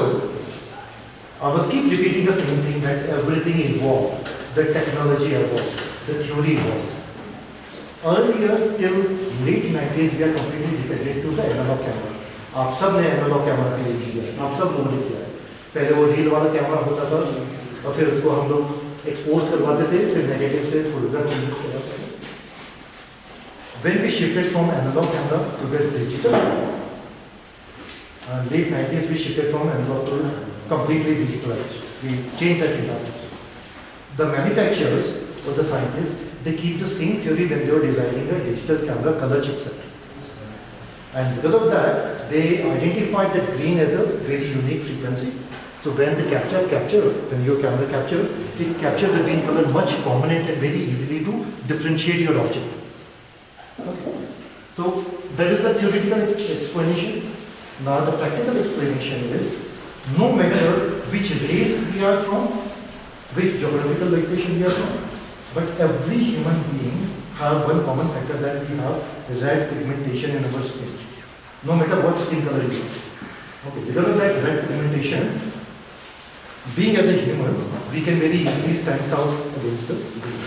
I was keep repeating the same thing, that everything evolved, the technology evolved, the theory evolves. Earlier, till late 90s, we are completely dependent to the analog camera. आप सब ने analogue camera के लिए किया है, आप सब लोगों ने किया है. पहले वो रील वाला कैमरा होता था और फिर उसको हम लोग एक्सपोज करवाते थे, फिर नेगेटिव से फोटोग्राफ यूज करवाते थे. When we shifted from analog camera to the digital, late 90s we shifted from analog to completely digitalized. We changed that entire process. The manufacturers or the scientists, they keep the same theory when they were designing a digital camera color chipset. And because of that, they identified that green as a very unique frequency. So when the when your camera captures, it captures the green color much prominent and very easily to differentiate your object. Okay. So that is the theoretical explanation. Now the practical explanation is, no matter which race we are from, which geographical location we are from, but every human being have one common factor, that we have red pigmentation in our skin. No matter what skin color you are. Okay, because of that red pigmentation, being as a human, we can very easily stand out against the green.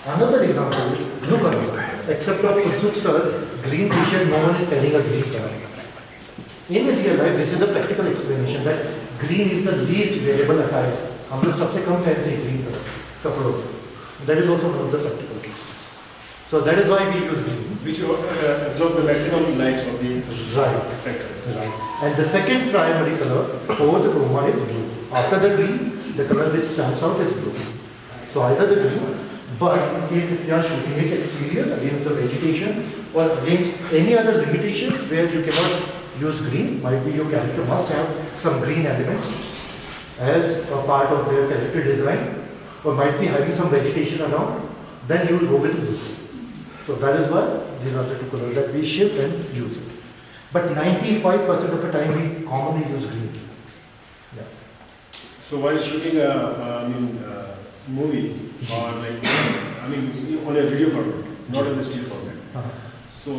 Another example is blue color. except of Usuk sir, green t-shirt, no one is carrying a green color. In real life, this is the practical explanation that green is the least wearable attire. हम लोग सबसे कम पहनते हैं green color कपड़ों. That is also one of the practical reasons. So that is why we use green. Which absorb the maximum light from the Right. spectrum. Right. And the second primary color for the chroma is blue. After the green, the color which stands out is blue. So either the green, but in case if you are shooting it exterior against the vegetation or against any other limitations where you cannot use green, might be your character must have some green elements as a part of their character design, or might be having some vegetation around, then you will go with blue. So that is why these are the two colors that we shift and use it. But 95% of the time we commonly use green. Yeah. So while shooting a movie or like, on a video format, not on the still format. Uh-huh. So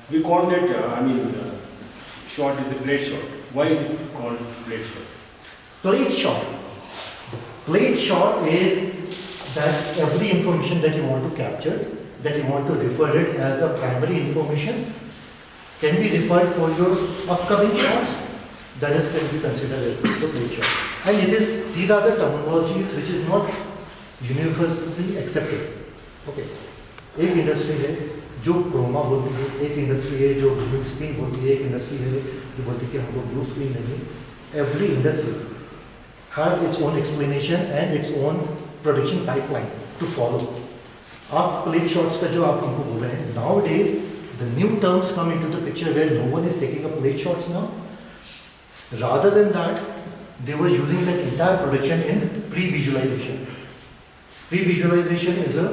we call that, shot is a plate shot. Why is it called plate shot? Plate shot. Plate shot is that every information that you want to capture, that you want to refer it as a primary information, can be referred for your upcoming shots. That is can be considered as the plate shot. And these are the terminologies which is not universally accepted. Okay. एक industry है जो Croma बोलती है, एक industry है जो green screen बोलती है, एक इंडस्ट्री है जो बोलती है कि हमको ब्लू स्क्रीन नहीं. Every industry has its own explanation and its own production pipeline to follow. आप plate shots का जो आप हमको बोल रहे हैं, nowadays the new terms come into the picture where no one is taking up plate shots now. Rather than that, they were using that entire production in pre-visualization. Pre-visualization is a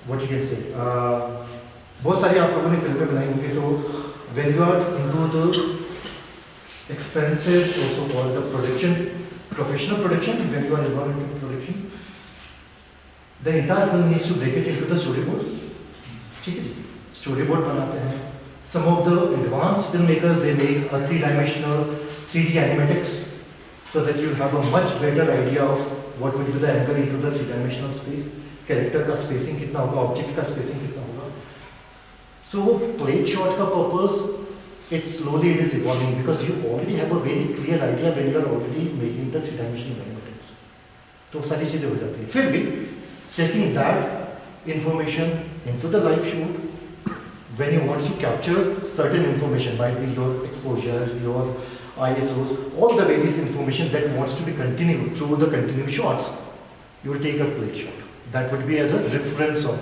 what you can say. बहुत सारी आप लोगों ने फिल्में बनाई होंगी तो when you are into the expensive, also called the production, professional production, when you are involved in production, the entire film needs to break it into the storyboard. ठीक है, storyboard बनाते हैं. Some of the advanced filmmakers they make a three-dimensional 3D animatics so that you have a much better idea of what would be the angle into the three-dimensional space. Character का spacing कितना होगा, object का spacing कितना होगा. So plate shot का purpose, it slowly it is evolving because you already have a very clear idea when you are already making the three-dimensional animatics. तो सारी चीजें हो जाती हैं. फिर भी taking that information into the live shoot, when you want to capture certain information, might be your exposure, your ISOs, all the various information that wants to be continued through the continuous shots, you will take a plate shot. That would be as a reference of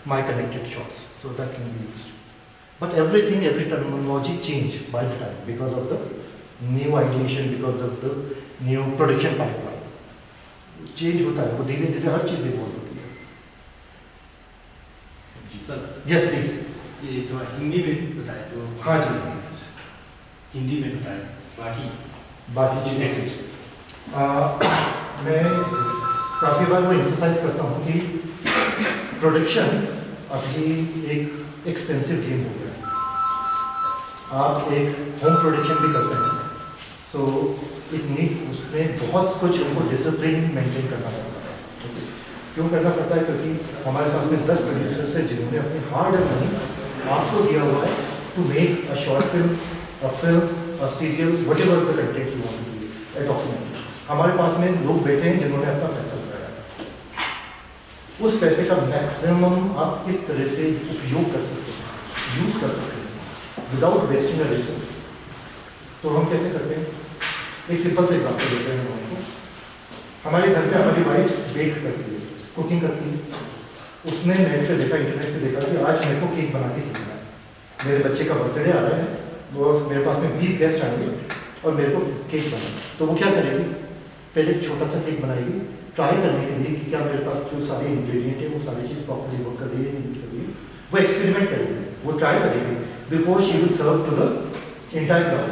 my connected shots. So that can be used. But everything, every terminology changed by the time because of the new ideation, because of the new production pipeline. Change होता है, वो धीरे धीरे हर चीज़ evolve होती है. जी sir. Yes, please. ये थोड़ा हिंदी में बताएं जो. हाँ जी. हिंदी में बताएं. बाकी चीज़ें. मैं काफ़ी बार वो एम्फसाइज करता हूँ कि प्रोडक्शन अभी एक एक्सपेंसिव गेम हो गया है. आप एक होम प्रोडक्शन भी करते हैं, सो इट नीड उसमें बहुत कुछ हमको डिसिप्लिन मेंटेन करना पड़ता है. क्यों करना पड़ता है? क्योंकि हमारे पास में 10 प्रोड्यूसर्स हैं जिन्होंने अपनी हार्ड अर्न मनी आपको दिया हुआ है to make a short film, a film, a serial, whatever the content you want to do, a documentary. हमारे पास में लोग बैठे हैं जिन्होंने अपना पैसा लगाया. उस पैसे का मैक्सिमम आप किस तरह से उपयोग कर सकते हैं, यूज कर सकते हैं विदाउट वेस्टिंग अ रिसोर्स. तो हम कैसे करते हैं? एक सिंपल से एग्जांपल देते हैं हम आपको. हमारे घर पे हमारी वाइफ बेक करती है, कुकिंग करती है. उसने नेट पे देखा, इंटरनेट पे देखा कि आज मेरे को केक बना के खिलाना है. मेरे बच्चे का बर्थडे आ रहा है और मेरे पास में 20 गेस्ट आएंगे और मेरे को केक बनाना. तो वो क्या करेगी? पहले एक छोटा सा केक बनाएगी ट्राई करने के लिए कि क्या मेरे पास जो सारे इंग्रेडिएंट है वो सारी चीज़ प्रॉपर्ली वर्क कर रही है नहीं कर रही है. वो एक्सपेरिमेंट करेगी, वो ट्राई करेगी before she will serve to the entire crowd.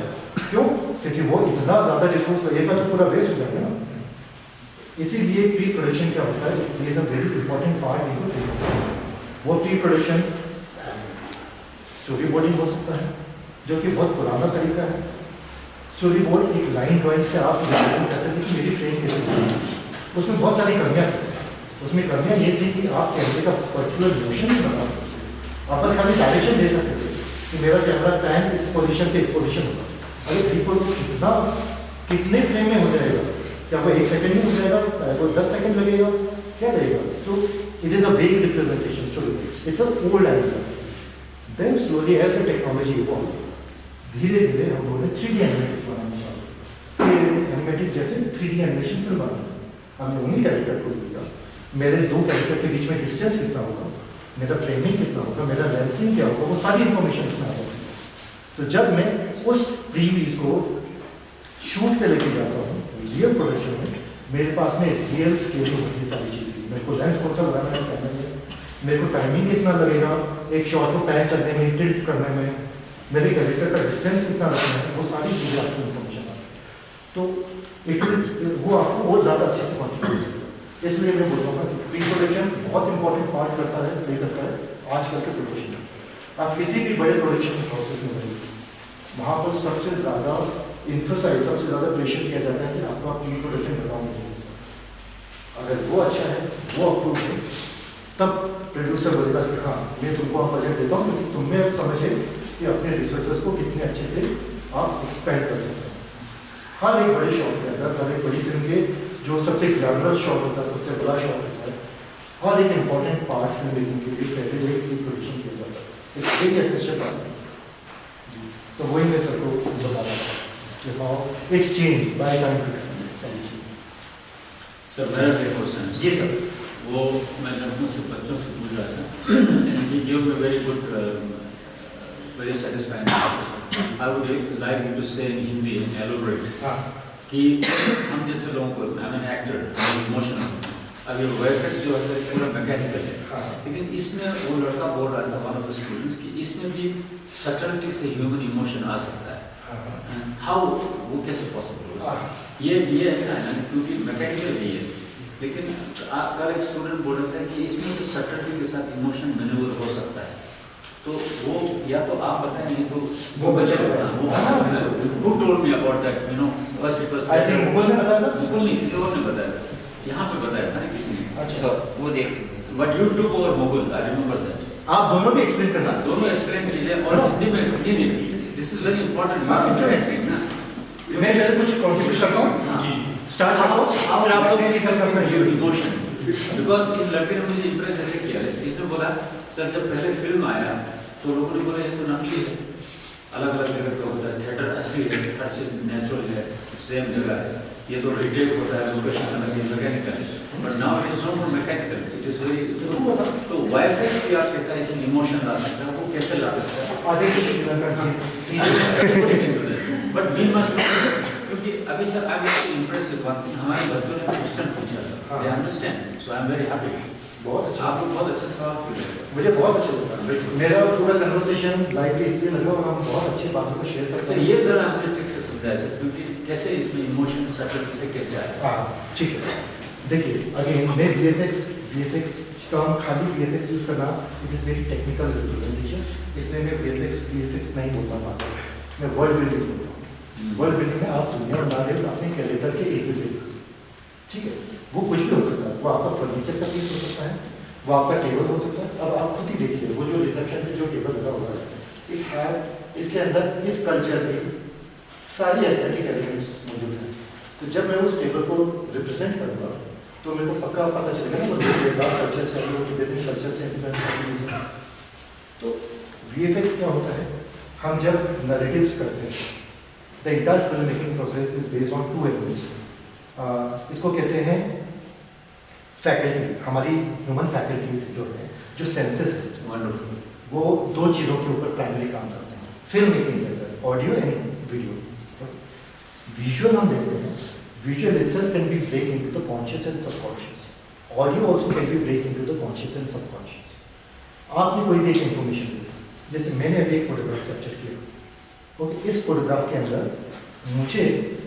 क्यों? क्योंकि वो इतना ज़्यादा रिसोर्स लगेगा तो पूरा वेस्ट हो जाएगा ना. इसीलिए प्री प्रोडक्शन क्या होता है? It is a very important part in pre production. वो प्री प्रोडक्शन स्टोरी बोर्डिंग हो सकता है जो कि बहुत पुराना तरीका है. स्टोरी बोर्ड एक लाइन ड्राइंग से आप इमेजिन करते थे कि मेरी फ्रेम कैसे बनेगी. उसमें बहुत सारी कमियाँ थी. उसमें कमियाँ ये थी कि आप कैमरे का पर्टिकुलर मोशन नहीं बता सकते, आप बस खाली डायरेक्शन दे सकते थे कि मेरा कैमरा पैन इस पोजीशन से इस पोजीशन होगा। अरे बिल्कुल कितने फ्रेम में हो जाएगा, क्या वो 1 सेकंड में हो जाएगा, क्या वो 10 सेकंड लगेगा, क्या रहेगा? तो it is a vague representation story, it's a old idea. Then slowly as the technology evolve, धीरे धीरे हम लोगों ने 3D एनिमेटिक्स बनाना चालू किया। एनिमेटिक्स जैसे 3D एनिमेशन फिल्म बनाना, हमने उन्हीं कैरेक्टर को दिया, मेरे 2 कैरेक्टर के बीच में डिस्टेंस कितना होगा, मेरा फ्रेमिंग कितना होगा, मेरा लेंसिंग क्या होगा, वो सारी इंफॉर्मेशन उसमें आ जाती है। तो जब मैं उस प्रीव्यूज को शूट पे लेके जाता हूँ रियल प्रोडक्शन में, मेरे पास में रियल स्केलिंग होती है सारी चीज़ की। मेरे को लेंस कौन सा लगाना है कैमरे में, मेरे को टाइमिंग कितना लगेगा एक शॉट को पैन करने में, टिल्ट करने में, मेरे कैरेक्टर का डिस्टेंस कितना रखना है, वो सारी चीज़ें आपको इन्फॉर्मेशन आती है। तो वो आपको और ज़्यादा अच्छे से कॉन्ट्रीब्यूट करेगा। इसलिए मैं बोलता हूँ कि प्री प्रोडक्शन बहुत इंपॉर्टेंट पार्ट करता है, प्ले करता है आजकल के प्रोडक्शन में। आप किसी भी बड़े प्रोडक्शन प्रोसेस में रहेंगे, वहाँ पर सबसे ज़्यादा इन्फोसाइज, सबसे ज़्यादा प्रेशर किया जाता है कि आपको आप प्री प्रोडक्शन बताओगे। अगर वो अच्छा है, वो अप्रूव है, तब प्रोड्यूसर बोलेगा कि हाँ मैं तुमको आप बजट देता हूँ, क्योंकि तुम्हें अब समझे कि अपने रिसोर्सेज को कितने अच्छे से आप एक्सपेंड कर सकते हैं। हर एक बड़े शॉट के अंदर, हर एक बड़ी फिल्म के जो सबसे ग्लैमरस शॉट होता है, सबसे बड़ा शॉट होता है, हर एक इम्पॉर्टेंट पार्ट फिल्म मेकिंग के लिए पहले एक प्रोडक्शन किया जाता है। इट्स वेरी एसेंशियल पार्ट है। तो वही मैं सबको बता रहा था कि how it's change by time to time. Sir मेरा एक क्वेश्चन है। जी सर। वो मैं लड़कों से बच्चों से पूछ रहा था, and he gave me very good, very satisfying answer. I would like you to say in Hindi and elaborate हाँ कि हम जैसे लोगों को, आई एम एक्टर, इमोशनल, अब ये वाइफेक्स जो है पूरा मैकेनिकल है, हाँ लेकिन इसमें वो लड़का बोल रहा था वन ऑफ द स्टूडेंट्स कि इसमें भी सटलिटी से ह्यूमन इमोशन आ सकता है। हाउ, वो कैसे पॉसिबल हो सकता है? ये ऐसा है ना, क्योंकि मैकेनिकल नहीं है, लेकिन कल एक स्टूडेंट बोल रहा था कि इसमें भी सटलिटी के साथ इमोशन मैन्यूवर हो सकता है। तो वो या तो आप बताएं, नहीं तो वो बच्चा बताएं। वो बच्चा बताएं। Who told me about that? You know, first it was I think Mukul ने बताया था। मुकुल नहीं, किसी और ने बताया था, यहाँ पे बताया था ना किसी ने। अच्छा वो देख, but you took over Mukul, I remember that. आप दोनों भी एक्सप्लेन करना। दोनों एक्सप्लेन कीजिए और हिंदी में एक्सप्लेन कीजिए। This is very important. हाँ, तो एक्टिंग ना। मैं पहले कुछ कॉन्ट्रीब्यूट करता हूँ, स्टार्ट करो, फिर आप लोग भी सब करना है। इमोशन, बिकॉज इस लड़के ने मुझे इम्प्रेस ऐसे किया है, इसने बोला सर जब पहले फिल्म आया तो लोगों ने बोला ये तो नकली है, अलग अलग जगह पे होता है, थिएटर असली है, हर चीज़ नेचुरल है, सेम जगह है, ये तो रिटेक होता है, लोकेशन अलग है, मैकेनिकल है, but now it is not mechanical, it is very. तो वाईफाई भी आप कहता है इसमें इमोशन ला सकता है, वो कैसे ला सकता है? आगे कुछ बट वी मस्ट, क्योंकि अभी sir I am impressed with one thing, हमारे बच्चों ने क्वेश्चन पूछा sir, they understand, so I am very happy. बहुत अच्छा, आप लोग बहुत अच्छा सवाल पूछे, मुझे बहुत अच्छा लगा। मेरा पूरा कन्वर्सेशन लाइवली इसलिए लगा और हम बहुत अच्छी बातों को शेयर कर सर ये जरा हमने ठीक से समझाया सर, क्योंकि कैसे इसमें इमोशन सटलिटी से कैसे आए? हाँ ठीक है। देखिए अगेन मैं VFX टर्म खाली VFX यूज करना, it is very technical representation, इसलिए मैं VFX नहीं बोलता पाता, मैं वर्ल्ड बिल्डिंग बोलता हूँ। वर्ल्ड बिल्डिंग में आप दुनिया बना रहे हो अपने कैरेक्टर के एक बिल्डिंग, ठीक है, वो कुछ भी हो सकता है, वो आपका फर्नीचर का पीस हो सकता है, वो आपका टेबल हो सकता है। अब आप खुद ही देखिए वो जो रिसेप्शन पे जो टेबल लगा हुआ है, इसके अंदर इस कल्चर की सारी एस्थेटिक एलिमेंट्स मौजूद हैं। तो जब मैं उस टेबल को रिप्रेजेंट करूँगा तो मेरे को पक्का पता चलेगा ना वो टिबेटन कल्चर से वो टिबेटन कल्चर से इन्फ्लुएंस। तो VFX क्या होता है, हम जब नैरेटिव्स करते हैं, the entire film making process is based on 2 elements. इसको कहते हैं फैकल्टी, हमारी ह्यूमन फैकल्टीज जो है, जो सेंसेस है, वंडरफुल, वो 2 चीज़ों के ऊपर प्राइमरी काम करते हैं फिल्म मेकिंग के अंदर, ऑडियो एंड वीडियो। विजुअल हम देखते हैं, visual itself can be break into the conscious and subconscious. Audio also can be break into the conscious and subconscious. आपने कोई भी एक इंफॉर्मेशन दी, जैसे मैंने अभी एक फोटोग्राफ कैप्चर किया, ओके, इस फोटोग्राफ के अंदर मुझे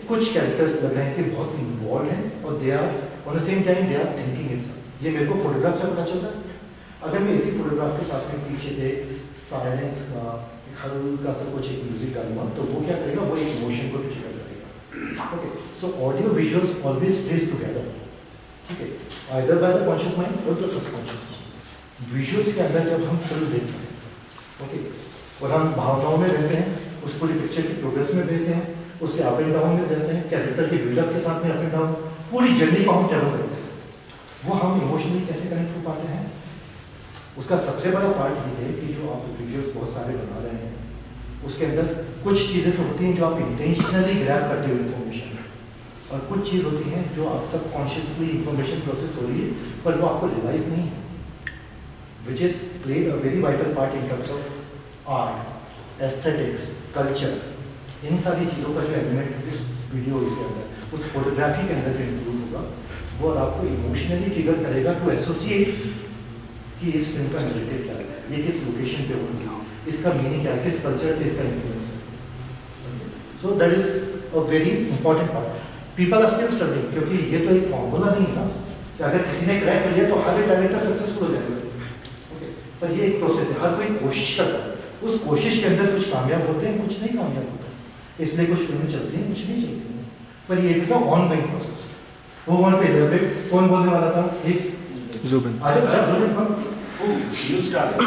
कुछ कैरेक्टर्स लग रहे हैं कि बहुत इन्वॉल्व हैं और they are on the same time they are thinking inside. ये मेरे को फोटोग्राफ से पता चलता है। अगर मैं इसी फोटोग्राफ के साथ में पीछे से साइलेंस का हल्का सा कुछ एक म्यूजिक डालूंगा तो वो क्या करेगा, वो एक इमोशन को ट्रिगर करेगा। Okay, so audio visuals always place together, ठीक है। Either by the conscious mind और द सबकॉन्शियस माइंड। विजुअल्स के अंदर जब हम फिल्म देखते हैं, ओके, और हम भावनाओं में रहते हैं, उस पूरी पिक्चर की प्रोग्रेस में रहते हैं, उसके अप एंड डाउन में रहते हैं, कैरेक्टर के बिल्डअप के साथ में अप एंड डाउन, पूरी जर्नी को हम ट्रेवल करते हैं। वो हम इमोशनली कैसे कनेक्ट हो पाते हैं? उसका सबसे बड़ा पार्ट ये है कि जो आप विजुअल्स बहुत सारे बना रहे हैं, उसके अंदर कुछ चीज़ें तो होती हैं जो आप इंटेंशनली ग्रैब करते हो इन्फॉर्मेशन, और कुछ चीज़ होती हैं जो आप सबकॉन्शियसली इंफॉर्मेशन प्रोसेस हो रही है पर वो आपको रियलाइज नहीं है, which is played a very vital part in terms of art, aesthetics, culture. इन सारी चीज़ों का जो एलिमेंट इस वीडियो के अंदर, उस फोटोग्राफी के अंदर इंक्लूड होगा, वो आपको इमोशनली ट्रिगर करेगा टू एसोसिएट कि इस फिल्म का नेगेटिव क्या है, ये किस लोकेशन पे होगी, इसका मीनिंग क्या है, किस कल्चर से इसका इन्फ्लुएंस है। So that is a very important part. People are still struggling, क्योंकि ये तो एक फॉर्मूला नहीं है ना कि अगर किसी ने क्रैक कर लिया तो हर एक डायरेक्टर सक्सेसफुल हो जाएगा, ओके, पर ये एक प्रोसेस है, हर कोई कोशिश करता है, उस कोशिश के अंदर कुछ कामयाब होते हैं, कुछ नहीं कामयाब होते हैं, इसलिए कुछ फिल्में चलती हैं, कुछ नहीं चलती हैं, पर ये इज अ ऑनगोइंग प्रोसेस। वो वन पे इलेबरेट कौन बोलने वाला था? एक Zubin. आज जुबिन कौन? You start.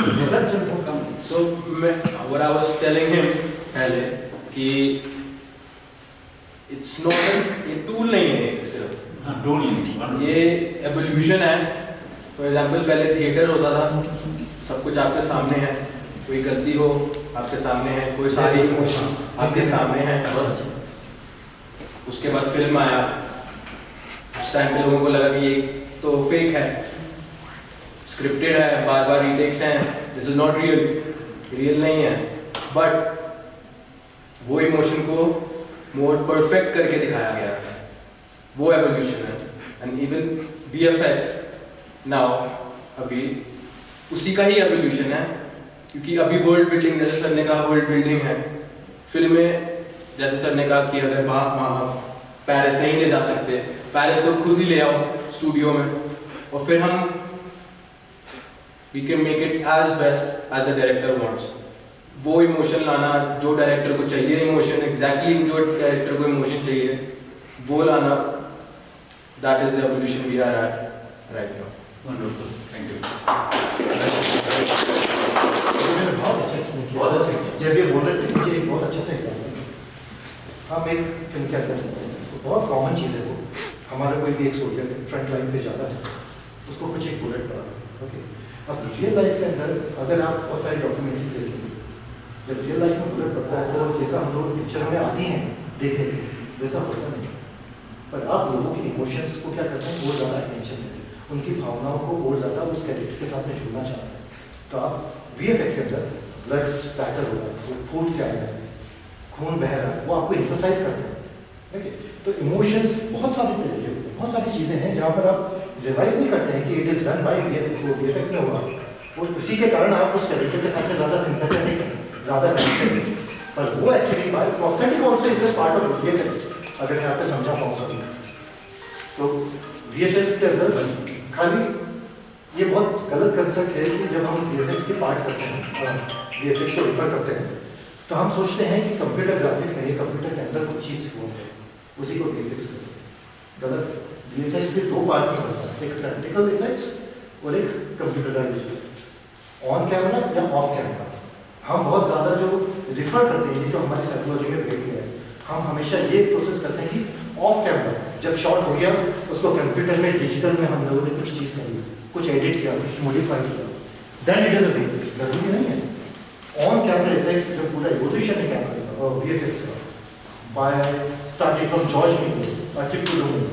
Come. So what I was telling him पहले कि it's not ये टूल नहीं है एक सिर्फ, हाँ, don't ये एवोल्यूशन है। फॉर एग्जाम्पल पहले थिएटर होता था, सब कुछ आपके सामने है, कोई गलती हो आपके सामने है, कोई सारी इमोशंस आपके सामने है। उसके बाद फिल्म आया, उस टाइम पे लोगों को लगा कि ये तो फेक है, स्क्रिप्टेड है, बार बार रीटेक्स हैं, this is not real, real नहीं है। बट वो इमोशन को मोर परफेक्ट करके दिखाया गया, वो एवोल्यूशन है। एंड इवन VFX नाउ अभी उसी का ही एवोल्यूशन है, क्योंकि अभी वर्ल्ड बिल्डिंग, जैसे सर ने कहा वर्ल्ड बिल्डिंग है, फिल्म में जैसे सर ने कहा कि अगर वहाँ पेरिस नहीं ले जा सकते, पेरिस को खुद ही ले आओ स्टूडियो में, और फिर हम we can make it as best as the director wants। वो इमोशन लाना जो डायरेक्टर को चाहिए, इमोशन एग्जैक्टली जो डायरेक्टर को इमोशन चाहिए वो लाना, that is the evolution we are at right now। Wonderful. Thank you. बहुत अच्छा explain किया। बहुत अच्छा किया। जब ये बोल रहे थे मुझे एक बहुत अच्छा सा एग्जाम्पल, हम एक फिल्म क्या करते हैं, तो बहुत कॉमन चीज़ है वो, हमारा कोई भी एक सोल्जर फ्रंट लाइन पे जा रहा है, उसको कुछ एक बुलेट पड़ा, ओके। अब रियल लाइफ के अंदर अगर आप बहुत सारी डॉक्यूमेंट्री देखेंगे, जब रियल लाइफ में बुलेट पड़ता है तो जैसा हम लोग पिक्चरों में आती हैं देखने के लिए वैसा होता नहीं, पर आप लोगों के इमोशंस को क्या करते हैं, बहुत ज़्यादा अटेंशन देते हैं, उनकी भावनाओं को बहुत ज़्यादा उस कैरेक्टर के साथ में जुड़ना चाहते हैं। तो आप VFX के अंदर ब्लड स्पैटर हो रहा है, वो फूट के आ रहा है, खून बह रहा है, वो आपको इम्फोसाइज करते हैं, ठीक है। तो इमोशंस बहुत सारे तरीके, बहुत सारी चीज़ें हैं जहाँ पर आप रियलाइज नहीं करते हैं कि it is done by VFX, वो VFX में हुआ, और उसी के कारण आप उस कैरेक्टर के साथ में ज़्यादा सिंपैथी नहीं करते, ज़्यादा कनेक्टेड नहीं, पर वो actually by prosthetic also is a part of VFX, अगर मैं आपको समझा पाऊँ सर। तो VFX के अंदर खाली ये बहुत गलत कंसेप्ट है कि जब हम VFX के पार्ट करते हैं, VFX को रेफर करते हैं, तो हम सोचते हैं कि कंप्यूटर ग्राफिक में, कंप्यूटर के अंदर कुछ चीज़ हो है, उसी को VFX करते हैं। गलत। VFX के दो पार्ट में होता है, एक प्रैक्टिकल इफेक्ट्स और एक कंप्यूटराइज्ड इफेक्ट, ऑन कैमरा या ऑफ कैमरा। हम बहुत ज़्यादा जो रिफर करते हैं, जो हमारी साइकोलॉजी में बैठ गया है, हम हमेशा ये प्रोसेस करते हैं कि ऑफ कैमरा जब शॉट हो गया, उसको कंप्यूटर में डिजिटल में हम लोगों ने कुछ चीज़ करी, कुछ एडिट किया, कुछ मॉडिफाई किया, then it is a VFX। जरूरी नहीं है ऑन कैमरा इफेक्ट्स, जो पूरा एवोल्यूशन है कैमरा और VFX का, by starting from George Miller trip to the moon,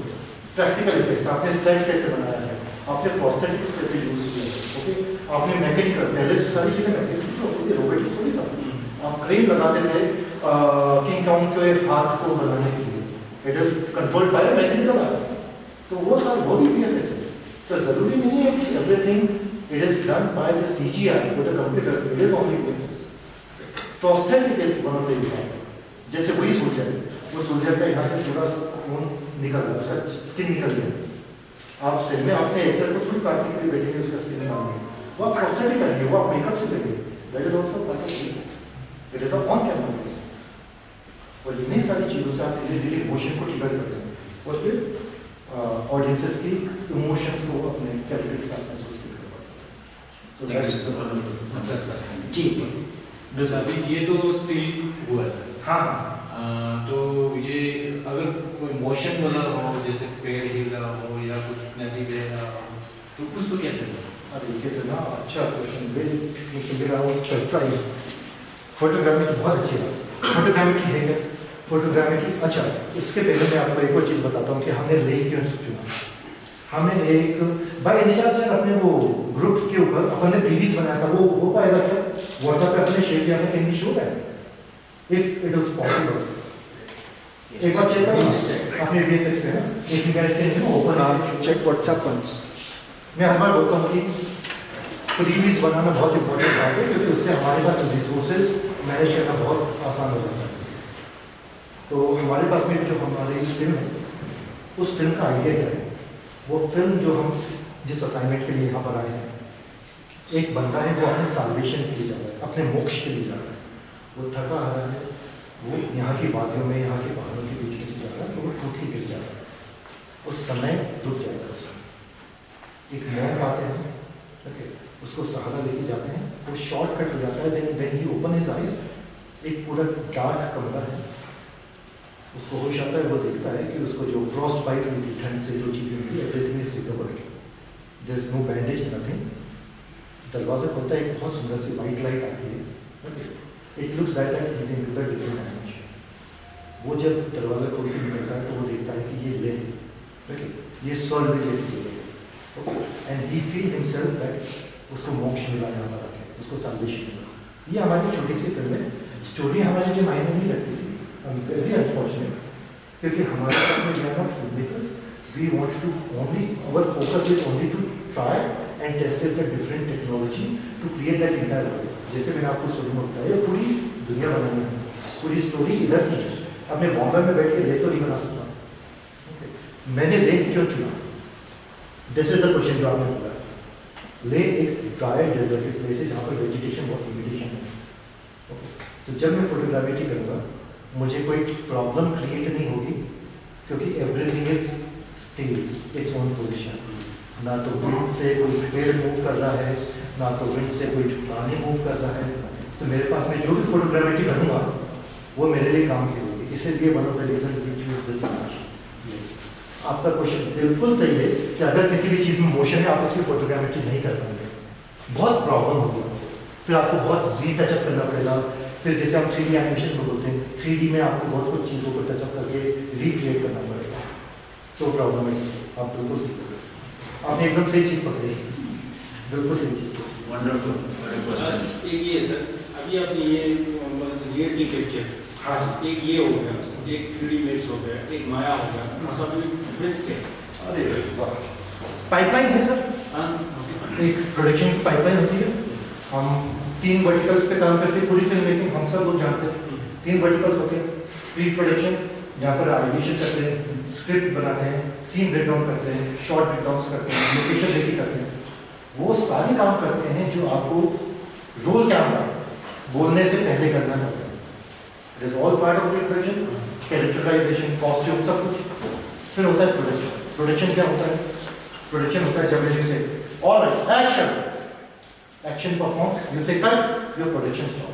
practical effects, आपने सेट कैसे बनाया है, आपने प्रोस्थेटिक्स कैसे यूज किया है, ओके, आपने मैकेनिकल, पहले तो सारी चीज़ें मैकेनिक्स होती थी, रोबोटिक्स थोड़ी था, आप क्रेन लगाते थे किंग काउंट के हाथ को बनाने के लिए, it is controlled by mechanical art, तो वो सब वो भी VFX है। तो जरूरी नहीं है कि everything it is done by the CGI with the computer, it is only VFX। Prosthetic is one of the example, जैसे वही सोल्जर है, वो सोल्जर का यहाँ से पूरा खून निकल रहा है, उसका स्किन निकल गया, आप सिर में अपने एक्टर को थोड़ी काटने के लिए बैठेंगे, उसका स्किन निकालेंगे, वो आप प्रोस्थेटिक करेंगे, वो आप मेकअप से करेंगे, that is also part of VFX, it is on camera. और इन्हीं सारी चीज़ों से आप धीरे धीरे इमोशन को ट्रिगर करते हैं, और फिर ऑडियंसेस की इमोशंस को अपने कैरेक्टर के साथ महसूस कर पाते हैं। जी जैसा अभी ये तो स्टिल हुआ सर। हाँ तो ये अगर कोई मोशन वाला हो, जैसे पेड़ हिल रहा हो या कुछ नदी बह रहा हो, तो उसको कैसे करें? अरे ये तो ना अच्छा क्वेश्चन, वेरी सरप्राइज। फोटोग्रामेट्री बहुत अच्छी है, फोटोग्रामेट्री है क्या? फोटोग्रामेट्री अच्छा, इसके पहले मैं आपको एक और चीज़ बताता हूँ कि हमने लेख क्यों चुना। हमने एक भाई निजात सर अपने वो ग्रुप के ऊपर अपने प्रीवियस बनाया था, वो हो पाएगा क्या? व्हाट्सएप पे अपने शेयर किया था, can be show that if it is possible. एक बार चेक करो अपने वीएफएक्स पे ना, if you guys can open check WhatsApp funds. मैं हर बार बोलता हूँ कि प्रीवियस बनाना बहुत इंपॉर्टेंट बात है, क्योंकि उससे हमारे पास रिसोर्सेज मैनेज करना बहुत आसान हो जाता है। तो हमारे पास में जो हमारी फिल्म है, उस फिल्म का आइडिया क्या है? वो फिल्म जो हम जिस असाइनमेंट के लिए यहाँ पर आए हैं, एक बंदा है वो अपने साल्वेशन के लिए जा रहा है, अपने मोक्ष के लिए जा रहा है। वो थका आ रहा है, वो यहाँ की वादियों में, यहाँ के पहाड़ों के बीच में से जा रहा है, तो वो टूट ही गिर जा रहा है। उस समय रुक जाएगा उसमें। एक मॉन्क आते हैं, ओके, उसको सहारा लेके जाते हैं, वो शॉर्टकट हो जाता है। Then when he open his eyes, एक पूरा डार्क कमरा है, उसको होश आता है, वो देखता है कि उसको जो फ्रॉस्ट बाइट हुई थी, ठंड से जो चीज़ें हुई, everything is recovered, there is no bandage, nothing. दरवाजा खुलता है, एक बहुत सुंदर सी वाइट लाइट आती है, okay, it looks like that he is into the different dimension. वो जब दरवाजा खोल के निकलता है तो वो देखता है कि ये ले, ओके, ये स्वर्ग जैसी जगह है, okay, and he feel himself that उसको मोक्ष मिला यहाँ पर आके, उसको साल्वेशन मिला। ये हमारी छोटी सी फिल्म है, स्टोरी हमारे लिए मायने नहीं रखती, वेरी अनफॉर्चुनेट, क्योंकि हमारे साथ में we are not film makers, we want to only, our focus is only to try and test the different technology to create that entire world. जैसे मैंने आपको शुरू में बताया, पूरी दुनिया बनानी है, पूरी स्टोरी इधर की है। अब मैं बॉम्बे में बैठ के लेख तो नहीं बना सकता, okay? मैंने लेख क्यों चुना? दिस इज द क्वेश्चन जो आपने बोला। लेह एक ड्राई डेजर्टिक प्लेस है जहाँ पर वेजिटेशन बहुत लिमिटेशन है, ओके। तो जब मैं फोटोग्राफी करूँगा, मुझे कोई प्रॉब्लम क्रिएट नहीं होगी, क्योंकि everything is stage its own position. ना तो विंड से कोई पेड़ मूव कर रहा है, ना तो विंड से कोई पानी मूव कर रहा है। तो मेरे पास में जो भी फोटोग्राफी करूँगा वो मेरे लिए काम की होगी, इसीलिए one of the reason we choose this. आपका क्वेश्चन बिल्कुल सही है कि अगर किसी भी चीज़ में मोशन है, आप उसकी फोटोग्राफी नहीं कर पाएंगे, बहुत प्रॉब्लम होगी, फिर आपको बहुत रीटचअप करना पड़ेगा। फिर जैसे हम 3D एनिमेशन को बोलते हैं, 3D में आपको बहुत कुछ चीज़ों को टचअप करके रिक्रिएट करना पड़ेगा, तो प्रॉब्लम है। आप बिल्कुल सही करें, आपने एकदम सही चीज़ पकड़ी, बिल्कुल सही चीज़। वंडरफुल। एक ये सर, अभी आपने ये रियलिटी कैप्चर, हाँ एक ये हो गया, एक 3D इमेज हो गया, एक माया हो गया, सब डिफरेंस के। अरे वाह, पाइपलाइन है सर, हाँ, एक प्रोडक्शन की पाइपलाइन होती है। हम 3 वर्टिकल्स पे काम करते हैं, पूरी फिल्म मेकिंग हम सब लोग जानते हैं। 3 वर्टिकल्स होते हैं, प्री प्रोडक्शन जहाँ पर आइडिएशन करते हैं, स्क्रिप्ट बनाते हैं, सीन ब्रेकडाउन करते हैं, शॉर्ट ब्रेकडाउन करते हैं, लोकेशन रेडी करते हैं। वो सारे काम करते हैं जो आपको रोल कैमरा बोलने से पहले करना पड़ता है। It is all part of production, characterisation, costume, सब कुछ। फिर होता है प्रोडक्शन। प्रोडक्शन क्या होता है? प्रोडक्शन होता है जब यू से ऑलराइट एक्शन परफॉर्म, यू से कट, योर प्रोडक्शन स्टॉप।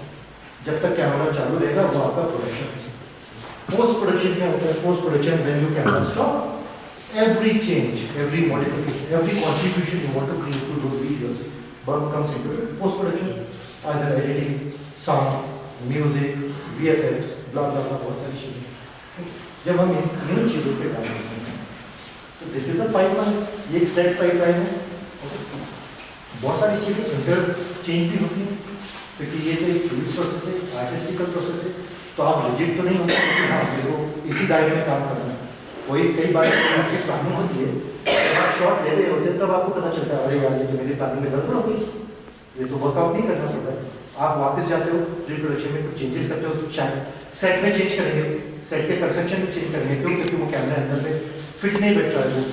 जब तक कैमरा चालू रहेगा वो आपका प्रोडक्शन है। पोस्ट प्रोडक्शन क्या होता है? Post production when you camera stop, every change, every modification, every contribution you want to create to those videos, work comes into it. Post production, either editing, sound, music, VFX, blah blah blah, बहुत सारी चीजें। जब हम इन चीजों पे काम करते हैं, तो दिस इज अ पाइपलाइन, ये एक सेट पाइपलाइन है। बहुत सारी चीजें इंटर चेंज भी होती हैं, क्योंकि ये तो एक फ्लूइड प्रोसेस है, आर्टिस्टिकल प्रोसेस है। तो आप रिजिड तो नहीं होते कि हाँ मेरे को इसी दायरे में काम करना है। कोई कई बार आपकी प्लानिंग होती है, जब आप शॉट ले रहे होते हैं तब आपको पता चलता है अरे यार ये तो मेरी प्लानिंग में गड़बड़ हो गई, ये तो वर्कआउट नहीं करना पड़ता है। आप वापस जाते हो, प्री प्रोडक्शन में कुछ चेंजेस करते हो, शायद सेट में चेंज करेंगे, सेट के कंस्ट्रक्शन में चेंज करेंगे, क्यों? क्योंकि वो कैमरा अंदर में फिट नहीं बैठ रहा है, वो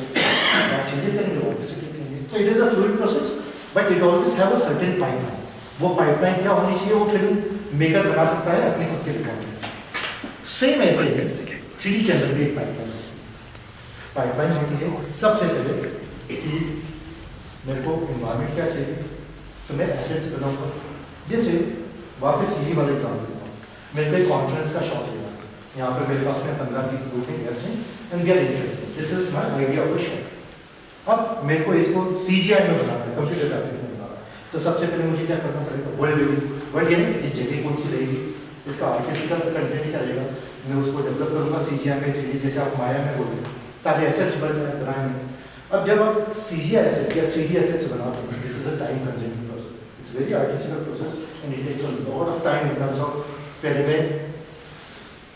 आप चेंजेस करेंगे, वापस फिट करेंगे। तो it is a fluid process, but it always have a certain pipeline. वो पाइपलाइन क्या होनी चाहिए, वो फिल्म मेकर बना सकता है अपने खुद के रिकॉर्ड में। सेम ऐसे ही 3D के अंदर भी एक पाइपलाइन है। पाइपलाइन होती है। सबसे पहले कि मेरे को इन्वायरमेंट क्या चाहिए, तो मैं एसेट्स बनाऊँगा। जैसे वापस यही वाला एग्जाम्पल देता हूँ, मेरे को एक कॉन्फ्रेंस का शॉट लेना है, यहाँ पर मेरे पास में 15-20 लोग हैं गेस्ट हैं and we are interested, this is my idea of a shot. अब मेरे को इसको CGI में बनाना है, कंप्यूटर ग्राफिक्स में बनाना है, तो सबसे पहले मुझे क्या करना पड़ेगा, वर्ल्ड यानी ये जगह कौन सी रहेगी, इसका आर्टिस्टिकल कंटेंट क्या रहेगा, मैं उसको डेवलप करूँगा CGI में 3D, जैसे आप माया में बोल रहे हैं, सारे एसेट्स बनाए हैं। अब जब आप CGI एसेट या 3D एसेट्स बनाते हैं, this is a time consuming process, it's very artistical process and it takes a lot of time in terms of, पहले मैं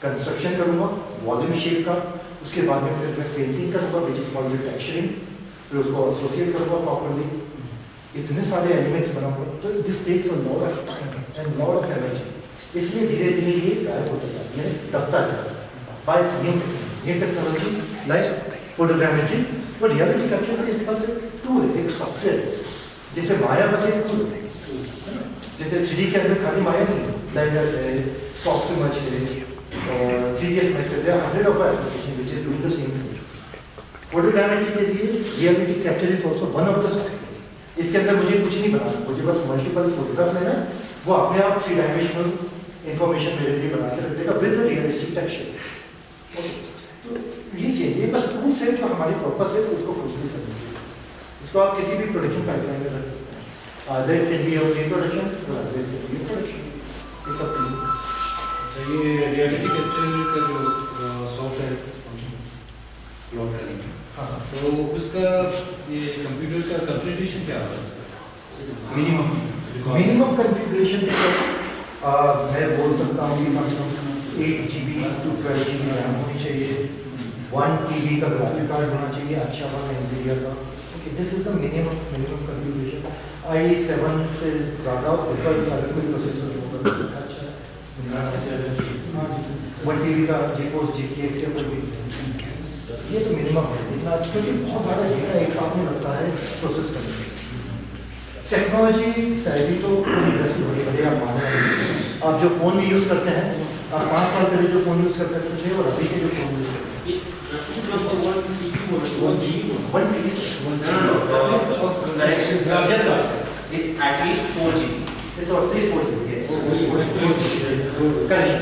कंस्ट्रक्शन करूँगा वॉल्यूम शेप का, उसके बाद में फिर मैं पेंटिंग करूँगा विच इज कॉल्ड टेक्सचरिंग, फिर उसको एसोसिएट करूँगा प्रॉपर्ली, इतने सारे एलिमेंट्स बनाऊँगा, तो this takes a lot of time and lot of energy, इसलिए धीरे धीरे ये गायब होता जाता है, दबता जाता है by new technology like photogrammetry. वो रियलिटी कैप्चर का इसका से टूल है, एक सॉफ्टवेयर, जैसे माया बस एक टूल है ना, जैसे 3D के अंदर खाली माया नहीं, ब्लेंडर है, सॉफ्ट इमेज है और 3ds Max है, 100 of application which is doing the same thing. Photogrammetry के लिए reality capture is also one of the software. इसके अंदर मुझे कुछ नहीं बनाना, मुझे बस मल्टीपल फोटोग्राफ लेना है, वो अपने आप 3 डायमेंशनल इंफॉर्मेशन मेरे लिए बना के रख देगा विद रियलिस्टिक टेक्सचर। तो ये चाहिए, बस टूल्स है जो हमारे पर्पस है उसको फुलफिल करने के लिए, इसको आप किसी भी प्रोडक्शन पाइपलाइन में रख सकते हैं, other it can be your pre production और other it can be your production, it's up to you. ये रियलिटी कैप्चर का जो सॉफ्टवेयर प्लॉट करेंगे, हाँ तो उसका ये कंप्यूटर का कॉन्फ़िगरेशन क्या होगा, मिनिमम कॉन्फ़िगरेशन मैं बोल सकता हूँ कि कम से कम 8 GB to 12 GB रैम होनी चाहिए, 1 TB का ग्राफिक कार्ड होना चाहिए अच्छा वाला NVIDIA का, this is the minimum configuration. i7 से ज़्यादा ऊपर अगर कोई प्रोसेसर होगा अच्छा 1 TB का GeForce GTX या कोई भी, ये तो मिनिमम है इतना, क्योंकि बहुत सारा डेटा एक साथ में लगता है प्रोसेस करने में। टेक्नोलॉजी सैली तो इंडस्ट्री बड़ी बड़ी, आप मान रहे हैं, आप जो फ़ोन भी यूज़ करते हैं, आप 5 साल पहले जो फ़ोन यूज़ करते थे और अभी के जो फ़ोन यूज़ करते हैं, It's at least 4 GB. it's at least 4 GB. Yes. Correct.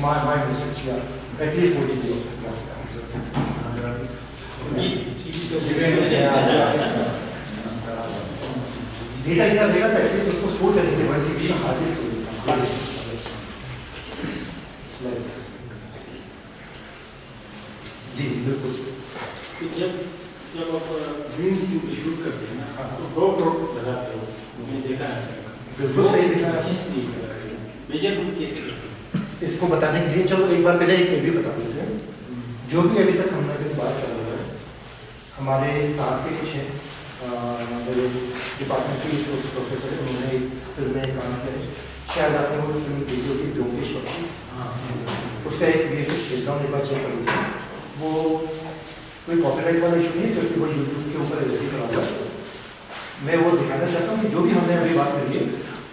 My mistakes, yeah. At least 4 GB. Data इतना देगा तो एटलीस्ट उसको स्टोर करने के बाद किसी हाजिर जी बिल्कुल। जब आप ग्रीन स्क्रीन पे शूट करते हैं ना, तो ड्रॉप लगाते हो, मैंने देखा है, बिल्कुल सही दिखा है। किस लिए मेजरमेंट कैसे करते हैं? इसको बताने के लिए चलो एक बार पहले एक भी बता देते हैं, जो भी अभी तक हमने अभी बात कर रहे हैं, हमारे साथ के कुछ हैं मेरे डिपार्टमेंट के जो प्रोफेसर हैं, उन्होंने फिल्म में काम किया है, शायद आपने वो फिल्म देखी होगी ब्योमकेश बख्शी, उसका एक VFX बैकग्राउंड एक बार चेक कर लीजिए, वो कोई कॉपीराइट वाला इशू नहीं है क्योंकि वो यूट्यूब के ऊपर ऐसे ही करा हुआ है। मैं वो दिखाना चाहता हूँ कि जो भी हमने अभी बात करी है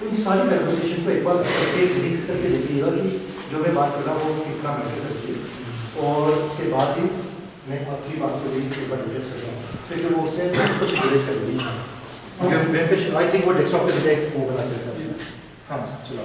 उन सारी कन्वर्सेशन को एक बार एक लिंक करके देखिएगा कि जो मैं बात कर रहा हूँ वो कितना मैटर करती है, और उसके बाद ही मैं अपनी बात को भी एक बार डिस्कस कर रहा हूँ, फिर वो उससे कुछ रिलेट कर रही है, आई थिंक वो डेस्कटॉप पे वो बना करता है। हाँ चलो।